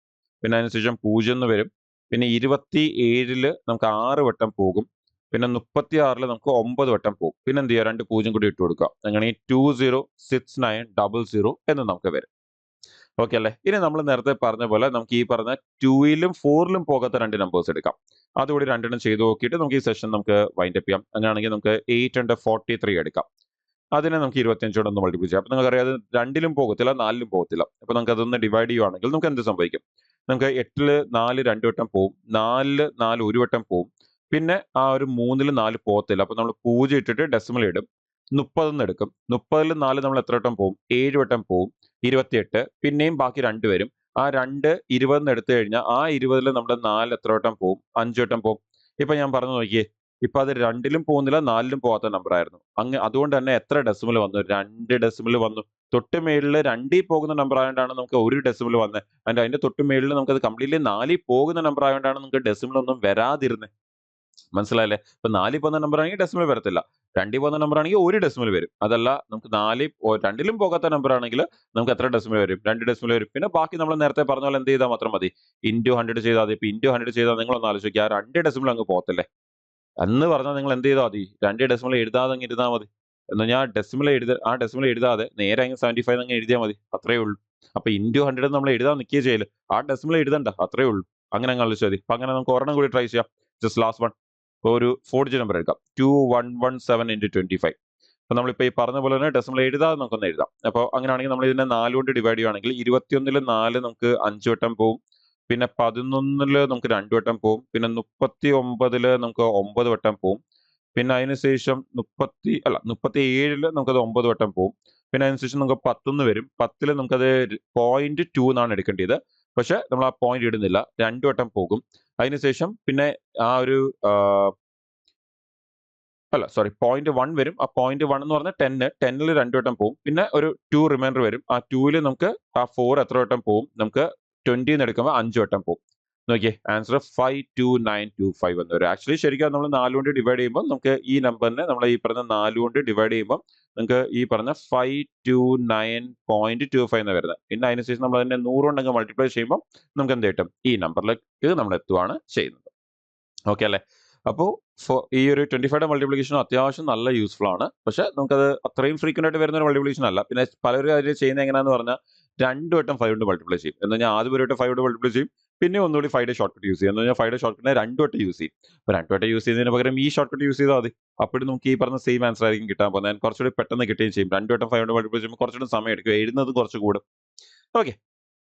Speaker 1: പിന്നെ അതിനുശേഷം 0 എന്ന് വരും. പിന്നെ 27ല് നമുക്ക് 6 വട്ടം പോകും. പിന്നെ 36ല് നമുക്ക് 9 വട്ടം പോകും. പിന്നെ എന്ത് ചെയ്യുക? 2 പൂജ്യം കൂടി ഇട്ട് കൊടുക്കുക. അങ്ങനെ 206900 എന്ന് നമുക്ക് വരും. ഓക്കെ അല്ലേ? ഇനി നമ്മൾ നേരത്തെ പറഞ്ഞ പോലെ നമുക്ക് ഈ പറഞ്ഞ 2ലും 4ലും പോകാത്ത 2 നമ്പേഴ്സ് എടുക്കാം. അതുകൂടി രണ്ടെണ്ണം ചെയ്ത് നോക്കിയിട്ട് നമുക്ക് ഈ സെഷൻ നമുക്ക് വൈൻഡ് അപ്പ് ചെയ്യാം. അങ്ങനെയാണെങ്കിൽ നമുക്ക് 843 എടുക്കാം. അതിനെ നമുക്ക് 25 കൊണ്ട് ഒന്ന് മൾട്ടിപ്ലൈ ചെയ്യാം. അപ്പൊ നിങ്ങൾക്കറിയാം അത് 2ലും പോകത്തില്ല 4ലും പോകത്തില്ല. അപ്പൊ നമുക്ക് അതൊന്ന് ഡിവൈഡ് ചെയ്യുവാണെങ്കിൽ നമുക്ക് എന്ത് സംഭവിക്കും? നമുക്ക് 8ല് 4 2 വട്ടം പോവും. 4ല് 4 ഒരു വട്ടം പോവും. പിന്നെ ആ ഒരു 3ല് 4 പോകത്തില്ല. അപ്പൊ നമ്മൾ 0 ഇട്ടിട്ട് ഡെസിമൽ ഇടും. 30 എന്ന് എടുക്കും. 30ല് 4 നമ്മൾ എത്ര വട്ടം പോവും? 7 വട്ടം പോവും. 28 പിന്നെയും ബാക്കി 2 വരും. ആ 2 20 എന്ന് എടുത്തു കഴിഞ്ഞാൽ ആ 20ല് നമ്മുടെ 4 എത്ര വട്ടം പോവും? 5 വട്ടം പോവും. ഇപ്പൊ ഞാൻ പറഞ്ഞു നോക്കിയേ. ഇപ്പൊ അത് 2ലും പോകുന്നില്ല 4ലും പോകാത്ത നമ്പർ ആയിരുന്നു. അതുകൊണ്ട് തന്നെ എത്ര ഡെസിമൽ വന്നു? 2 ഡെസിമൽ വന്നു. തൊട്ട് മേളില് 2ൽ പോകുന്ന നമ്പർ ആയതുകൊണ്ടാണ് നമുക്ക് ഒരു ഡെസിമൽ വന്നത്. അതിന്റെ തൊട്ട് മേളിൽ നമുക്കത് കംപ്ലീറ്റ്ലി 4ൽ പോകുന്ന നമ്പർ ആയതുകൊണ്ടാണ് നമുക്ക് ഡെസിമൽ ഒന്നും വരാതിരുന്നത്. മനസ്സിലായല്ലേ? ഇപ്പൊ 4ൽ പോകുന്ന നമ്പർ ആണെങ്കിൽ ഡെസിമൽ വരത്തില്ല. 2ൽ പോകുന്ന നമ്പർ ആണെങ്കിൽ ഒരു ഡെസിമൽ വരും. അതല്ല നമുക്ക് 2ലും പോകാത്ത നമ്പർ ആണെങ്കിൽ നമുക്ക് എത്ര ഡെസിമൽ വരും? 2 ഡെസിമൽ വരും. പിന്നെ ബാക്കി നമ്മൾ നേരത്തെ പറഞ്ഞ പോലെ എന്ത് ചെയ്താൽ മാത്രം മതി? ഇൻറ്റു 100 ചെയ്താൽ മതി. ഇപ്പൊ ഇൻറ്റു 100 ചെയ്താൽ നിങ്ങളൊന്ന് ആലോചിക്കുക. ആ 2 ഡെസിമൽ അങ്ങ് പോകത്തില്ലേ? എന്ന് പറഞ്ഞാൽ നിങ്ങൾ എന്ത് ചെയ്താൽ മതി? 2 ഡെസിമൽ എഴുതാതെ അങ്ങ് ഇരുന്നാൽ മതി. എന്ന് പറഞ്ഞാൽ ആ ഡെസിമൽ എഴുതാതെ നേരെ അങ്ങ് 75 അങ്ങ് എഴുതിയാൽ മതി. അത്രേ ഉള്ളൂ. അപ്പൊ ഇൻറ്റു 100 നമ്മൾ എഴുതാൻ നിൽക്കുകയും ചെയ്യല്. ആ ഡെസിമൽ എഴുതണ്ട. അത്രേ ഉള്ളൂ. അങ്ങനെ അങ്ങ് ആലോചിച്ചാൽ മതി. അപ്പൊ അങ്ങനെ നമുക്ക് ഒരെണ്ണം കൂടി ട്രൈ ചെയ്യാം. Just last one. ഇപ്പൊ ഒരു 4 ഡിജിറ്റ് നമ്പർ എടുക്കാം. 2117 ഇൻറ്റു 25. അപ്പൊ നമ്മളിപ്പോ ഈ പറഞ്ഞ പോലെ തന്നെ ഡെസിമൽ എഴുതാതെ നമുക്കൊന്ന് എഴുതാം. അപ്പോൾ അങ്ങനെയാണെങ്കിൽ നമ്മൾ ഇതിനെ 4 കൊണ്ട് ഡിവൈഡ് ചെയ്യുകയാണെങ്കിൽ 21ല് 4 നമുക്ക് 5 വട്ടം പോവും. പിന്നെ 11ല് നമുക്ക് 2 വട്ടം പോവും. പിന്നെ 39ല് നമുക്ക് 9 വട്ടം പോവും. പിന്നെ അതിനുശേഷം 37 നമുക്കത് 9 വട്ടം പോകും. പിന്നെ അതിനുശേഷം നമുക്ക് 10 വരും. 10 നമുക്കത് 0.2 എന്നാണ് എടുക്കേണ്ടത്. പക്ഷെ നമ്മൾ ആ പോയിന്റ് ഇടുന്നില്ല, 2 വട്ടം പോകും. അതിനുശേഷം പിന്നെ ആ ഒരു സോറി 0.1 വരും. ആ 0.1 എന്ന് പറഞ്ഞാൽ 10ൽ 2 വട്ടം പോകും. പിന്നെ ഒരു 2 റിമൈൻഡർ വരും. ആ 2ൽ നമുക്ക് ആ 4 എത്ര വട്ടം പോകും? നമുക്ക് 20 എന്ന് എടുക്കുമ്പോൾ 5 വട്ടം പോകും. നോക്കിയേ, ആൻസർ 52925 എന്ന് വരും. ആക്ച്വലി ശരിക്കും നമ്മൾ 4 കൊണ്ട് ഡിവൈഡ് ചെയ്യുമ്പോൾ നമുക്ക് ഈ നമ്പറിനെ നമ്മൾ ഈ പറഞ്ഞ 4 കൊണ്ട് ഡിവൈഡ് ചെയ്യുമ്പോൾ നമുക്ക് ഈ പറഞ്ഞ 529.25 എന്ന് വരുന്നത്. പിന്നെ അതിനുശേഷം നമ്മൾ അതിനെ 100 കൊണ്ട് അങ്ങ് മൾട്ടിപ്ലൈ ചെയ്യുമ്പോൾ നമുക്ക് എന്ത് കിട്ടും? ഈ നമ്പറിലേക്ക് നമ്മൾ എത്തുകയാണ് ചെയ്യുന്നത്. ഓക്കെ അല്ലേ? അപ്പോൾ ഈ ഒരു 25യുടെ മൾട്ടിപ്ലിക്കേഷൻ അത്യാവശ്യം നല്ല യൂസ്ഫുൾ ആണ്. പക്ഷെ നമുക്കത് അത്രയും ഫ്രീക്വന്റ് ആയിട്ട് വരുന്ന ഒരു മൾട്ടിപ്ലിക്കേഷൻ അല്ല. പിന്നെ പലരും അതിൽ ചെയ്യുന്നത് എങ്ങനെയാന്ന് പറഞ്ഞാൽ 2 വട്ടം 5 കൊണ്ട് മൾട്ടിപ്ലൈ ചെയ്യും. എന്ന് പറഞ്ഞാൽ ആദ്യം ഒരു വട്ടം 5 കൊണ്ട് മൾട്ടിപ്ലൈ ചെയ്യും, പിന്നെ ഒന്നുകൂടി 5യുടെ ഷോർട്ട് കട്ട് യൂസ് ചെയ്യും. എന്ന് പറഞ്ഞാൽ 5യുടെ ഷോർട്ട് കട്ടിനെ 2 വട്ടം യൂസ് ചെയ്യും. അപ്പോൾ 2 വട്ടം യൂസ് ചെയ്യുന്നതിന് പകരം ഈ ഷോർട്ട് കട്ട് യൂസ് ചെയ്താൽ മതി. അപ്പോഴും നമുക്ക് ഈ പറഞ്ഞ സെയിം ആൻസർ ആയിരിക്കും കിട്ടാൻ പോകുന്നത്. കുറച്ചുകൂടി പെട്ടെന്ന് കിട്ടുകയും ചെയ്യും. 2 വട്ടം 5 കൊണ്ട് മൾട്ടിപ്ലൈ ചെയ്യുമ്പോൾ കുറച്ചുകൂടി സമയം എടുക്കും, എഴുതുന്നതും കുറച്ച് കൂടും. ഓക്കെ,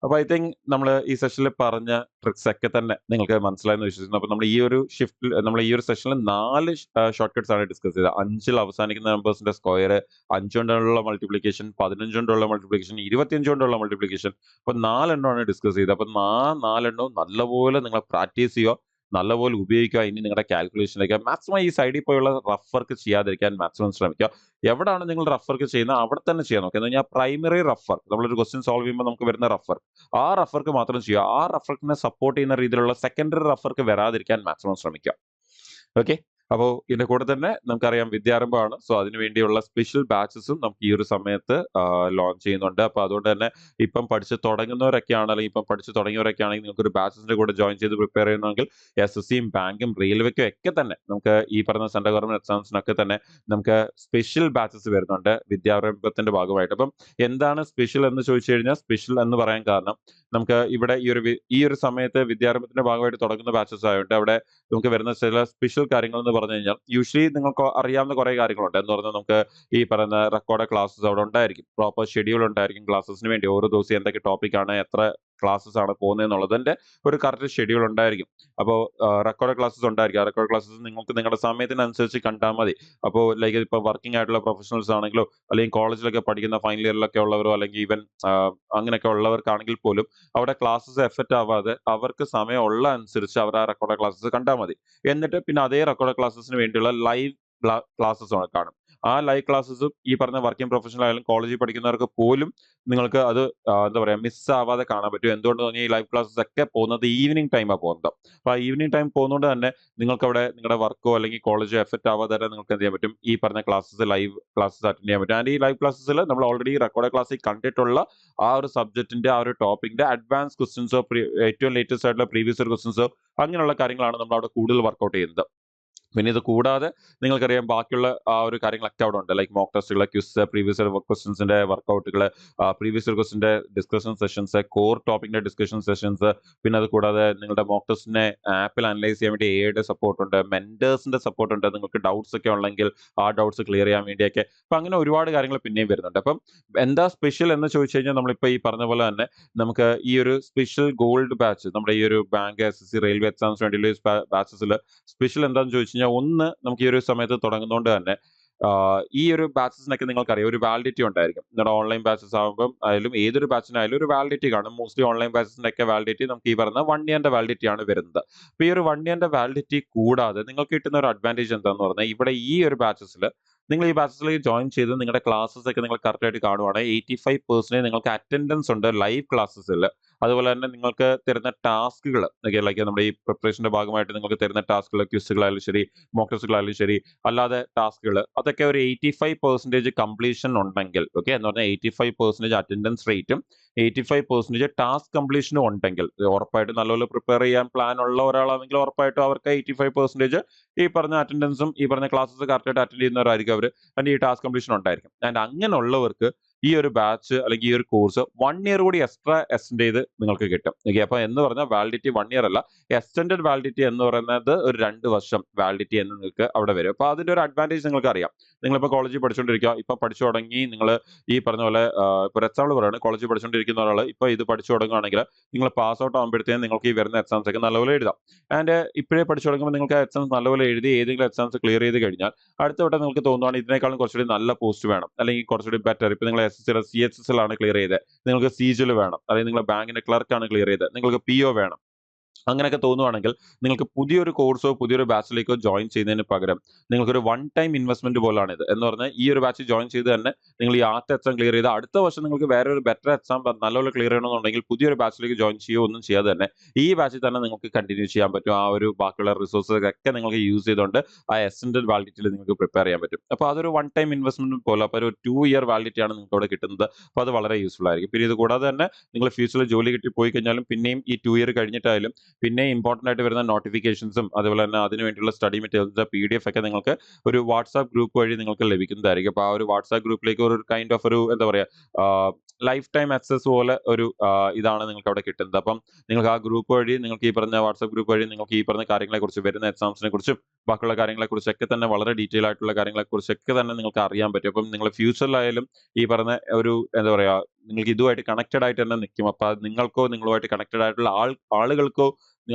Speaker 1: അപ്പൊ ഐ തിങ്ക് നമ്മൾ ഈ സെഷനിൽ പറഞ്ഞ ട്രിക്സ് ഒക്കെ തന്നെ നിങ്ങൾക്ക് മനസ്സിലായെന്ന് വിശ്വസിക്കുന്നു. അപ്പൊ നമ്മൾ ഈ ഒരു നമ്മൾ ഈ ഒരു സെഷനിൽ 4 ഷോർട്ട് കട്ട്സ് ആണ് ഡിസ്കസ് ചെയ്തത്. 5ൽ അവസാനിക്കുന്ന നമ്പേഴ്സിന്റെ സ്ക്വയർ, 5 കൊണ്ടുള്ള മൾട്ടിപ്ലിക്കേഷൻ, 15 കൊണ്ടുള്ള മൾട്ടിപ്ലിക്കേഷൻ, 25 കൊണ്ടുള്ള മൾട്ടിപ്ലിക്കേഷൻ. അപ്പൊ 4 എണ്ണമാണ് ഡിസ്കസ് ചെയ്തത്. അപ്പൊ 4 എണ്ണവും നല്ലപോലെ നിങ്ങൾ പ്രാക്ടീസ് ചെയ്യുക, നല്ലപോലെ ഉപയോഗിക്കുക. ഇനി നിങ്ങളുടെ കാൽക്കുലേഷനിലേക്ക് മാക്സിമം ഈ സൈഡിൽ പോയുള്ള റഫ് വർക്ക് ചെയ്യാതിരിക്കാൻ മാക്സിമം ശ്രമിക്കുക. എവിടെയാണ് നിങ്ങൾ റഫ് വർക്ക് ചെയ്യുന്നത് അവിടെ തന്നെ ചെയ്യാൻ നോക്കുക. എന്ന് പറഞ്ഞാൽ പ്രൈമറി റഫ് വർക്ക്, നമ്മളൊരു ക്വസ്റ്റ്യൻ സോൾവ് ചെയ്യുമ്പോൾ നമുക്ക് വരുന്ന റഫ് വർക്ക്, ആ റഫ് വർക്ക് മാത്രം ചെയ്യുക. ആ റഫ് വർക്കിനെ സപ്പോർട്ട് ചെയ്യുന്ന രീതിയിലുള്ള സെക്കൻഡറി റഫ് വർക്ക് വരാതിരിക്കാൻ മാക്സിമം ശ്രമിക്കുക. ഓക്കെ, അപ്പോൾ ഇതിന്റെ കൂടെ തന്നെ നമുക്കറിയാം വിദ്യാരംഭമാണ്. സോ അതിനു വേണ്ടിയുള്ള സ്പെഷ്യൽ ബാച്ചസും നമുക്ക് ഈ ഒരു സമയത്ത് ലോഞ്ച് ചെയ്യുന്നുണ്ട്. അപ്പൊ അതുകൊണ്ട് തന്നെ ഇപ്പം പഠിച്ച് തുടങ്ങുന്നവരൊക്കെയാണ്, അല്ലെങ്കിൽ ഇപ്പം പഠിച്ച് തുടങ്ങിയവരൊക്കെ ആണെങ്കിൽ നിങ്ങൾക്ക് ഒരു ബാച്ചസിന്റെ കൂടെ ജോയിൻ ചെയ്ത് പ്രിപ്പയർ ചെയ്യുന്നെങ്കിൽ SSCയും ബാങ്കും റെയിൽവേക്കും ഒക്കെ തന്നെ നമുക്ക് ഈ പറഞ്ഞ സെൻട്രൽ ഗവൺമെന്റ് എക്സാംസിനൊക്കെ തന്നെ നമുക്ക് സ്പെഷ്യൽ ബാച്ചസ് വരുന്നുണ്ട് വിദ്യാരംഭത്തിന്റെ ഭാഗമായിട്ട്. അപ്പം എന്താണ് സ്പെഷ്യൽ എന്ന് ചോദിച്ചു കഴിഞ്ഞാൽ, സ്പെഷ്യൽ എന്ന് പറയാൻ കാരണം നമുക്ക് ഇവിടെ ഈ ഒരു സമയത്ത് വിദ്യാരംഭത്തിന്റെ ഭാഗമായിട്ട് തുടങ്ങുന്ന ബാച്ചസ് ആയതുകൊണ്ട് അവിടെ നമുക്ക് വരുന്ന ചില സ്പെഷ്യൽ കാര്യങ്ങൾ എന്ന് പറഞ്ഞു കഴിഞ്ഞാൽ, യൂഷ്വലി നിങ്ങൾക്ക് അറിയാവുന്ന കുറെ കാര്യങ്ങളുണ്ട്. എന്ന് പറഞ്ഞാൽ നമുക്ക് ഈ പറയുന്ന റെക്കോർഡ് ക്ലാസ്സസ് അവിടെ ഉണ്ടായിരിക്കും, പ്രോപ്പർ ഷെഡ്യൂൾ ഉണ്ടായിരിക്കും ക്ലാസ്സസിന് വേണ്ടി. ഓരോ ദിവസം എന്തൊക്കെ ടോപ്പിക്കാണ്, എത്ര ക്ലാസ്സസ് ആണ് പോകുന്നത് എന്നുള്ളതിന്റെ ഒരു കറക്റ്റ് ഷെഡ്യൂൾ ഉണ്ടായിരിക്കും. അപ്പോൾ റെക്കോർഡ് ക്ലാസ്സസ് ഉണ്ടായിരിക്കും. ആ റെക്കോർഡ് ക്ലാസ്സസ് നിങ്ങൾക്ക് നിങ്ങളുടെ സമയത്തിനനുസരിച്ച് കണ്ടാൽ മതി. അപ്പോൾ ലൈക്ക് ഇപ്പോൾ വർക്കിംഗ് ആയിട്ടുള്ള പ്രൊഫഷണൽസ് ആണെങ്കിലോ, അല്ലെങ്കിൽ കോളേജിലൊക്കെ പഠിക്കുന്ന ഫൈനൽ ഇയറിലൊക്കെ ഉള്ളവരോ, അല്ലെങ്കിൽ ഈവൻ അങ്ങനെയൊക്കെ ഉള്ളവർക്കാണെങ്കിൽ പോലും അവിടെ ക്ലാസ്സസ് എഫക്റ്റ് ആവാതെ അവർക്ക് സമയമുള്ള അനുസരിച്ച് അവർ ആ റെക്കോർഡ് ക്ലാസ്സസ് കണ്ടാൽ മതി. എന്നിട്ട് പിന്നെ അതേ റെക്കോർഡ് ക്ലാസ്സസിന് വേണ്ടിയുള്ള ലൈവ് ക്ലാസ്സസ് കാണും. ആ ലൈവ് ക്ലാസ്സസും ഈ പറഞ്ഞ വർക്കിംഗ് പ്രൊഫഷണൽ ആയാലും കോളേജിൽ പഠിക്കുന്നവർക്ക് പോലും നിങ്ങൾക്ക് അത് എന്താ പറയാ മിസ് ആവാതെ കാണാൻ പറ്റും. എന്തുകൊണ്ട് പറഞ്ഞാൽ ഈ ലൈവ് ക്ലാസ്സസ് ഒക്കെ പോകുന്നത് ഈവനിങ് ടൈമാണ് പോകുന്നത്. അപ്പൊ ആ ഈവനിങ് ടൈം പോകുന്നതുകൊണ്ട് തന്നെ നിങ്ങൾക്ക് അവിടെ നിങ്ങളുടെ വർക്കോ അല്ലെങ്കിൽ കോളേജോ എഫക്റ്റ് ആവാതെ തന്നെ നിങ്ങൾക്ക് എന്ത് ചെയ്യാൻ പറ്റും, ഈ പറഞ്ഞ ക്ലാസ്സസ് ലൈവ് ക്ലാസ്സസ് അറ്റൻഡ് ചെയ്യാൻ പറ്റും. ആൻഡ് ഈ ലൈവ് ക്ലാസ്സസിൽ നമ്മൾ ഓൾറെഡി റെക്കോർഡ് ക്ലാസ്സിൽ കണ്ടിട്ടുള്ള ആ ഒരു സബ്ജക്റ്റിന്റെ ആ ഒരു ടോപ്പിക്കിന്റെ അഡ്വാൻസ് ക്വസ്റ്റ്യൻസോ, ഏറ്റവും ലേറ്റസ്റ്റ് ആയിട്ടുള്ള പ്രീവിയസ് ഇയർ ക്വസ്റ്റ്യൻസോ അങ്ങനെയുള്ള കാര്യങ്ങളാണ് നമ്മൾ അവിടെ കൂടുതൽ വർക്കൗട്ട് ചെയ്യുന്നത്. പിന്നെ ഇത് കൂടാതെ നിങ്ങൾക്കറിയാം ബാക്കിയുള്ള ആ ഒരു കാര്യങ്ങളൊക്കെ അവിടെ ഉണ്ട്. ലൈക്ക് മോക്ക് ടെസ്റ്റുകൾ, ക്വിസ്, പ്രീവിയസ് ഇയർ ക്വസ്റ്റ്യൻസിന്റെ വർക്കൗട്ടുകൾ, പ്രീവിയസ് ഇയർ ക്വസ്റ്റിന്റെ ഡിസ്കഷൻ സെഷൻസ്, കോർ ടോപ്പിക്കിന്റെ ഡിസ്കഷൻ സെഷൻസ്. പിന്നെ അത് കൂടാതെ നിങ്ങളുടെ മോക്ക് ടെസ്റ്റിനെ ആപ്പിൽ അനലൈസ് ചെയ്യാൻ വേണ്ടി AI സപ്പോർട്ട് ഉണ്ട്, മെന്റേഴ്സിന്റെ സപ്പോർട്ട് ഉണ്ട്. നിങ്ങൾക്ക് ഡൗട്ട്സ് ഒക്കെ ഉണ്ടെങ്കിൽ ആ ഡൗട്ട്സ് ക്ലിയർ ചെയ്യാൻ വേണ്ടിയൊക്കെ. അപ്പൊ അങ്ങനെ ഒരുപാട് കാര്യങ്ങൾ പിന്നെയും വരുന്നുണ്ട്. അപ്പം എന്താ സ്പെഷ്യൽ എന്ന് ചോദിച്ചു കഴിഞ്ഞാൽ, നമ്മളിപ്പോൾ ഈ പറഞ്ഞ പോലെ തന്നെ നമുക്ക് ഈ ഒരു സ്പെഷ്യൽ ഗോൾഡ് ബാച്ച്, നമ്മുടെ ഈ ഒരു ബാങ്ക്, SSC, റെയിൽവേ എക്സാംസ് വേണ്ടിയുള്ള ബാച്ചസിൽ സ്പെഷ്യൽ എന്താണെന്ന് ചോദിച്ചു കഴിഞ്ഞാൽ, ഒന്ന് നമുക്ക് ഈ ഒരു സമയത്ത് തുടങ്ങുന്നതുകൊണ്ട് തന്നെ ഈ ഒരു ബാച്ചസിനൊക്കെ നിങ്ങൾക്കറിയാം ഒരു വാലിഡിറ്റി ഉണ്ടായിരിക്കും. നിങ്ങളുടെ ഓൺലൈൻ ബാച്ചസ് ആകുമ്പോൾ ആയാലും ഏതൊരു ബാച്ചിനായാലും ഒരു വാലിഡിറ്റി കാണും. മോസ്റ്റ്ലി ഓൺലൈൻ ബാച്ചസിന്റെ ഒക്കെ വാലിഡിറ്റി നമുക്ക് ഈ പറയുന്ന 1 ഇയറിന്റെ വാലിഡിറ്റി ആണ് വരുന്നത്. അപ്പൊ ഈ ഒരു 1 ഇയറിന്റെ വാലിഡിറ്റി കൂടാതെ നിങ്ങൾക്ക് കിട്ടുന്ന ഒരു അഡ്വാൻറ്റേജ് എന്താന്ന് പറഞ്ഞാൽ, ഇവിടെ ഈ ഒരു ബാച്ചസിൽ നിങ്ങൾ ഈ ബാച്ചസിലേക്ക് ജോയിൻ ചെയ്ത് നിങ്ങളുടെ ക്ലാസ്സസ് ഒക്കെ നിങ്ങൾ കറക്റ്റ് ആയിട്ട് കാണുവാണെങ്കിൽ 85% നിങ്ങൾക്ക് അറ്റൻഡൻസ് ഉണ്ട് ലൈവ് ക്ലാസ്സസിൽ. അതുപോലെ തന്നെ നിങ്ങൾക്ക് തരുന്ന ടാസ്കുകൾ, ലൈക്ക് നമ്മുടെ ഈ പ്രിപ്പറേഷന്റെ ഭാഗമായിട്ട് നിങ്ങൾക്ക് തരുന്ന ടാസ്കുകൾ, ക്വിസുകളായാലും ശരി, മോക്ക് ടെസ്റ്റുകളായാലും ശരി, അല്ലാതെ ടാസ്കുകൾ, അതൊക്കെ ഒരു 85% കംപ്ലീഷൻ ഉണ്ടെങ്കിൽ, ഓക്കെ, എന്ന് പറഞ്ഞാൽ 85% അറ്റൻഡൻസ് റേറ്റും 85% ടാസ്ക് കംപ്ലീഷനും ഉണ്ടെങ്കിൽ, ഉറപ്പായിട്ടും നല്ലപോലെ പ്രിപ്പയർ ചെയ്യാൻ പ്ലാൻ ഉള്ള ഒരാളാണെങ്കിൽ ഉറപ്പായിട്ടും അവർക്ക് 85% ഈ പറഞ്ഞ അറ്റൻഡൻസും ഈ പറഞ്ഞ ക്ലാസ്സസ് കറക്റ്റായിട്ട് അറ്റൻഡ് ചെയ്യുന്നവരായിരിക്കും അവർ. ആൻഡ് ഈ ടാസ്ക് കംപ്ലീഷൻ ഉണ്ടായിരിക്കും. ആൻഡ് അങ്ങനെയുള്ളവർക്ക് ഈ ഒരു ബാച്ച് അല്ലെങ്കിൽ ഈ ഒരു കോഴ്സ് 1 ഇയർ കൂടി എക്സ്ട്രാ എക്സ്റ്റെൻഡ് ചെയ്ത് നിങ്ങൾക്ക് കിട്ടും. ഓക്കെ, അപ്പൊ എന്ന് പറഞ്ഞാൽ വാലിഡിറ്റി 1 ഇയർ അല്ല, എക്സ്റ്റൻഡഡ് വാലിഡിറ്റി എന്ന് പറയുന്നത് ഒരു 2 വർഷം വാലിഡിറ്റി എന്ന് നിങ്ങൾക്ക് അവിടെ വരും. അപ്പൊ അതിന്റെ ഒരു അഡ്വാൻറ്റേജ് നിങ്ങൾക്ക് അറിയാം. നിങ്ങളിപ്പോൾ കോളേജിൽ പഠിച്ചുകൊണ്ടിരിക്കുക, ഇപ്പൊ പഠിച്ചു തുടങ്ങി, നിങ്ങൾ ഈ പറഞ്ഞ പോലെ ഇപ്പോൾ എക്സാമ്പിൾ പറയുകയാണ്, കോളേജിൽ പഠിച്ചുകൊണ്ടിരിക്കുന്ന ഒരാൾ ഇപ്പൊ ഇത് പഠിച്ചു തുടങ്ങുകയാണെങ്കിൽ നിങ്ങൾ പാസ് ഔട്ട് ആകുമ്പോഴത്തേക്കും നിങ്ങൾക്ക് ഈ വരുന്ന എക്സാംസ് ഒക്കെ നല്ലപോലെ എഴുതാം. ആൻഡ് ഇപ്പോഴേ പഠിച്ചു തുടങ്ങുമ്പോൾ നിങ്ങൾക്ക് എക്സാംസ് നല്ലപോലെ എഴുതി ഏതെങ്കിലും എക്സാംസ് ക്ലിയർ ചെയ്ത് കഴിഞ്ഞാൽ അടുത്ത വട്ടം നിങ്ങൾക്ക് തോന്നുകയാണ് ഇതിനേക്കാളും കുറച്ചുകൂടി നല്ല പോസ്റ്റ് വേണം, അല്ലെങ്കിൽ കുറച്ചുകൂടി ബെറ്റർ, ഇപ്പൊ നിങ്ങൾ CHSL ആണ് ക്ലിയർ ചെയ്തത്, നിങ്ങൾക്ക് CGL വേണം, അല്ലെങ്കിൽ നിങ്ങൾ ബാങ്കിന്റെ ക്ലർക്കാണ് ക്ലിയർ ചെയ്തത്, നിങ്ങൾക്ക് PO വേണം, അങ്ങനെയൊക്കെ തോന്നുവാണെങ്കിൽ നിങ്ങൾക്ക് പുതിയൊരു കോഴ്സോ പുതിയൊരു ബാച്ചിലേക്കോ ജോയിൻ ചെയ്യുന്നതിന് പകരം നിങ്ങൾക്കൊരു വൺ ടൈം ഇൻവെസ്റ്റ്മെന്റ് പോലാണ് ഇത്. എന്ന് പറഞ്ഞാൽ ഈ ഒരു ബാച്ച് ജോയിൻ ചെയ്ത് തന്നെ നിങ്ങൾ ഈ ആദ്യത്തെ എക്സാം ക്ലിയർ ചെയ്ത് അടുത്ത വർഷം നിങ്ങൾക്ക് വേറെ ഒരു ബെറ്റർ എക്സാം നല്ലപോലെ ക്ലിയർ ചെയ്യണമെന്നുണ്ടെങ്കിൽ പുതിയൊരു ബാച്ചിലേക്ക് ജോയിൻ ചെയ്യുകയോ ഒന്നും ചെയ്യാതെ തന്നെ ഈ ബാച്ചിൽ തന്നെ നിങ്ങൾക്ക് കണ്ടിന്യൂ ചെയ്യാൻ പറ്റും. ആ ഒരു ബാക്കിയുള്ള റിസോഴ്സസ് ഒക്കെ നിങ്ങൾക്ക് യൂസ് ചെയ്തുകൊണ്ട് ആ എക്സ്റ്റൻഡഡ് വാലിഡിറ്റിയിൽ നിങ്ങൾക്ക് പ്രിപ്പയർ ചെയ്യാൻ പറ്റും. അപ്പോൾ അതൊരു വൺ ടൈം ഇൻവെസ്റ്റ്മെന്റ് പോലെ, അപ്പോൾ ഒരു 2 ഇയർ വാലിഡിറ്റി ആണ് നിങ്ങൾക്ക് അവിടെ കിട്ടുന്നത്. അപ്പോൾ അത് വളരെ യൂസ്ഫുൾ ആയിരിക്കും. പിന്നെ ഇത് കൂടാതെ തന്നെ നിങ്ങൾ ഫ്യൂച്ചറിൽ ജോലി കിട്ടി പോയി കഴിഞ്ഞാലും പിന്നെയും ഈ 2 ഇയർ കഴിഞ്ഞിട്ടായാലും പിന്നെ ഇമ്പോർട്ടന്റ് ആയിട്ട് വരുന്ന നോട്ടിഫിക്കേഷൻസും അതുപോലെ തന്നെ അതിന് വേണ്ടിയുള്ള സ്റ്റഡി മെറ്റീരിയൽസ് PDF ഒക്കെ നിങ്ങൾക്ക് ഒരു വാട്സാപ്പ് ഗ്രൂപ്പ് വഴി നിങ്ങൾക്ക് ലഭിക്കുന്നതായിരിക്കും. അപ്പോൾ ആ ഒരു വാട്സാപ്പ് ഗ്രൂപ്പിലേക്ക് ഒരു കൈൻഡ് ഓഫ് ഒരു എന്താ പറയുക ലൈഫ് ടൈം ആക്സസ് പോലെ ഒരു ഇതാണ് നിങ്ങൾക്ക് അവിടെ കിട്ടുന്നത്. അപ്പം നിങ്ങൾക്ക് ആ ഗ്രൂപ്പ് വഴി, നിങ്ങൾക്ക് ഈ പറഞ്ഞ വാട്സാപ്പ് ഗ്രൂപ്പ് വഴി നിങ്ങൾക്ക് ഈ പറഞ്ഞ കാര്യങ്ങളെക്കുറിച്ച്, വരുന്ന എക്സാംസിനെ കുറിച്ചും ബാക്കിയുള്ള കാര്യങ്ങളെക്കുറിച്ചൊക്കെ തന്നെ വളരെ ഡീറ്റെയിൽ ആയിട്ടുള്ള കാര്യങ്ങളെക്കുറിച്ചൊക്കെ തന്നെ നിങ്ങൾക്ക് അറിയാൻ പറ്റും. അപ്പം നിങ്ങൾ ഫ്യൂച്ചറിലായാലും ഈ പറഞ്ഞ ഒരു എന്താ പറയുക നിങ്ങൾക്ക് ഇതുമായിട്ട് കണക്റ്റഡ് ആയിട്ട് തന്നെ നിൽക്കും. അപ്പൊ അത് നിങ്ങൾക്കോ നിങ്ങളുമായിട്ട് കണക്റ്റഡ് ആയിട്ടുള്ള ആളുകൾക്കോ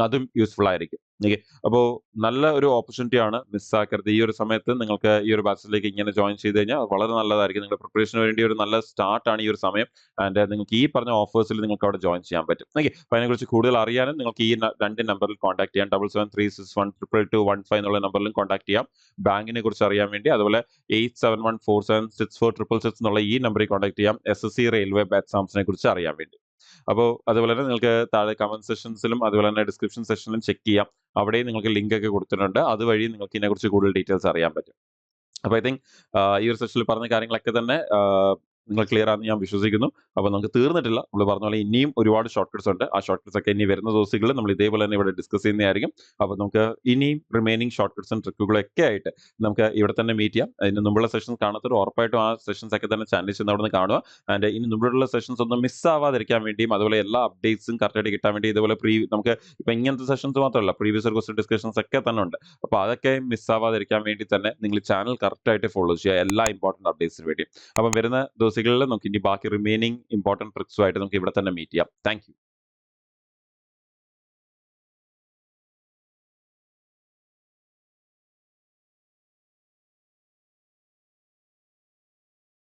Speaker 1: അതും യൂസ്ഫുൾ ആയിരിക്കും. ഓക്കെ, അപ്പോൾ നല്ല ഒരു ഓപ്പർച്യൂണിറ്റി ആണ്, മിസ്സാക്കരുത്. ഈ ഒരു സമയത്ത് നിങ്ങൾക്ക് ഈ ഒരു ബാച്ചിലേക്ക് ഇങ്ങനെ ജോയിൻ ചെയ്ത് കഴിഞ്ഞാൽ വളരെ നല്ലതായിരിക്കും. നിങ്ങളുടെ പ്രിപ്പറേഷന് വേണ്ടി ഒരു നല്ല സ്റ്റാർട്ടാണ് ഈ ഒരു സമയം. ആൻഡ് നിങ്ങൾക്ക് ഈ പറഞ്ഞ ഓഫേഴ്സിൽ നിങ്ങൾക്ക് അവിടെ ജോയിൻ ചെയ്യാൻ പറ്റും. ഓക്കെ, അപ്പോൾ അതിനെക്കുറിച്ച് കൂടുതൽ അറിയാനും നിങ്ങൾക്ക് ഈ 2 നമ്പറിൽ കോൺടാക്ട് ചെയ്യാം. 7736122215 എന്നുള്ള നമ്പറിലും കോൺടാക്ട് ചെയ്യാം. ബാങ്കിനെ കുറിച്ച് അറിയാൻ വേണ്ടി അതുപോലെ 8714764666 എന്നുള്ള ഈ നമ്പറിൽ കോൺടാക്ട് ചെയ്യാം. SSC റെയിൽവേ ബാച്ച് എക്സാംസിനെ കുറിച്ച് അറിയാൻ വേണ്ടി. അപ്പോൾ അതുപോലെ തന്നെ നിങ്ങൾക്ക് താഴെ കമന്റ് സെഷൻസിലും അതുപോലെ തന്നെ ഡിസ്ക്രിപ്ഷൻ സെഷനിലും ചെക്ക് ചെയ്യാം. അവിടെയും നിങ്ങൾക്ക് ലിങ്ക് ഒക്കെ കൊടുത്തിട്ടുണ്ട്. അതുവഴി നിങ്ങൾക്ക് ഇതിനെക്കുറിച്ച് കൂടുതൽ ഡീറ്റെയിൽസ് അറിയാൻ പറ്റും. അപ്പോൾ ഐ തിങ്ക് ഈ ഒരു സെഷനിൽ പറഞ്ഞ കാര്യങ്ങളൊക്കെ തന്നെ നിങ്ങൾ ക്ലിയർ ആണെന്ന് ഞാൻ വിശ്വസിക്കുന്നു. അപ്പോൾ നമുക്ക് തീർന്നിട്ടില്ല. നമ്മൾ പറഞ്ഞ പോലെ ഇനിയും ഒരുപാട് ഷോർട്ട് കട്ട്സ് ഉണ്ട്. ആ ഷോർട്ട് കട്ട്സ് ഒക്കെ ഇനി വരുന്ന ദിവസങ്ങളിൽ നമ്മൾ ഇതേപോലെ തന്നെ ഇവിടെ ഡിസ്കസ് ചെയ്യുന്നതായിരിക്കും. അപ്പോൾ നമുക്ക് ഇനിയും റിമൈനിങ് ഷോർട്ട് കട്ട്സും ട്രിക്കുകളൊക്കെ ആയിട്ട് നമുക്ക് ഇവിടെ തന്നെ മീറ്റ് ചെയ്യാം. അതിന് മുമ്പുള്ള സെഷൻസ് കാണാത്തവർ ഉറപ്പായിട്ടും ആ സെഷൻസ് ഒക്കെ തന്നെ ചാനലിൽ ചെന്ന് അവിടെ നിന്ന് കാണുക. ആൻഡ് ഇനി മുമ്പുള്ള സെഷൻസ് ഒന്നും മിസ് ആവാതിരിക്കാൻ വേണ്ടിയും അതുപോലെ എല്ലാ അപ്ഡേറ്റ്സും കറക്റ്റായിട്ട് കിട്ടാൻ വേണ്ടി ഇതുപോലെ നമുക്ക് ഇപ്പം ഇങ്ങനത്തെ സെഷൻസ് മാത്രമല്ല, പ്രീവിയസ് ക്വസ്റ്റ്യൻ ഡിസ്കഷൻസ് ഒക്കെ തന്നെ ഉണ്ട്. അപ്പോൾ അതൊക്കെ മിസ് ആവാതിരിക്കാൻ വേണ്ടി തന്നെ നിങ്ങൾ ചാനൽ കറക്റ്റായിട്ട് ഫോളോ ചെയ്യുക എല്ലാ ഇമ്പോർട്ടൻറ്റ് അപ്ഡേറ്റ്സിന് വേണ്ടി. അപ്പം വരുന്ന ദിവസങ്ങളിൽ നമുക്ക് ഇനി ബാക്കി റിമൈനിങ് ഇമ്പോർട്ടൻറ്റ് ട്രിക്സുമായിട്ട് നമുക്ക് ഇവിടെ തന്നെ മീറ്റ് ചെയ്യാം. Thank you.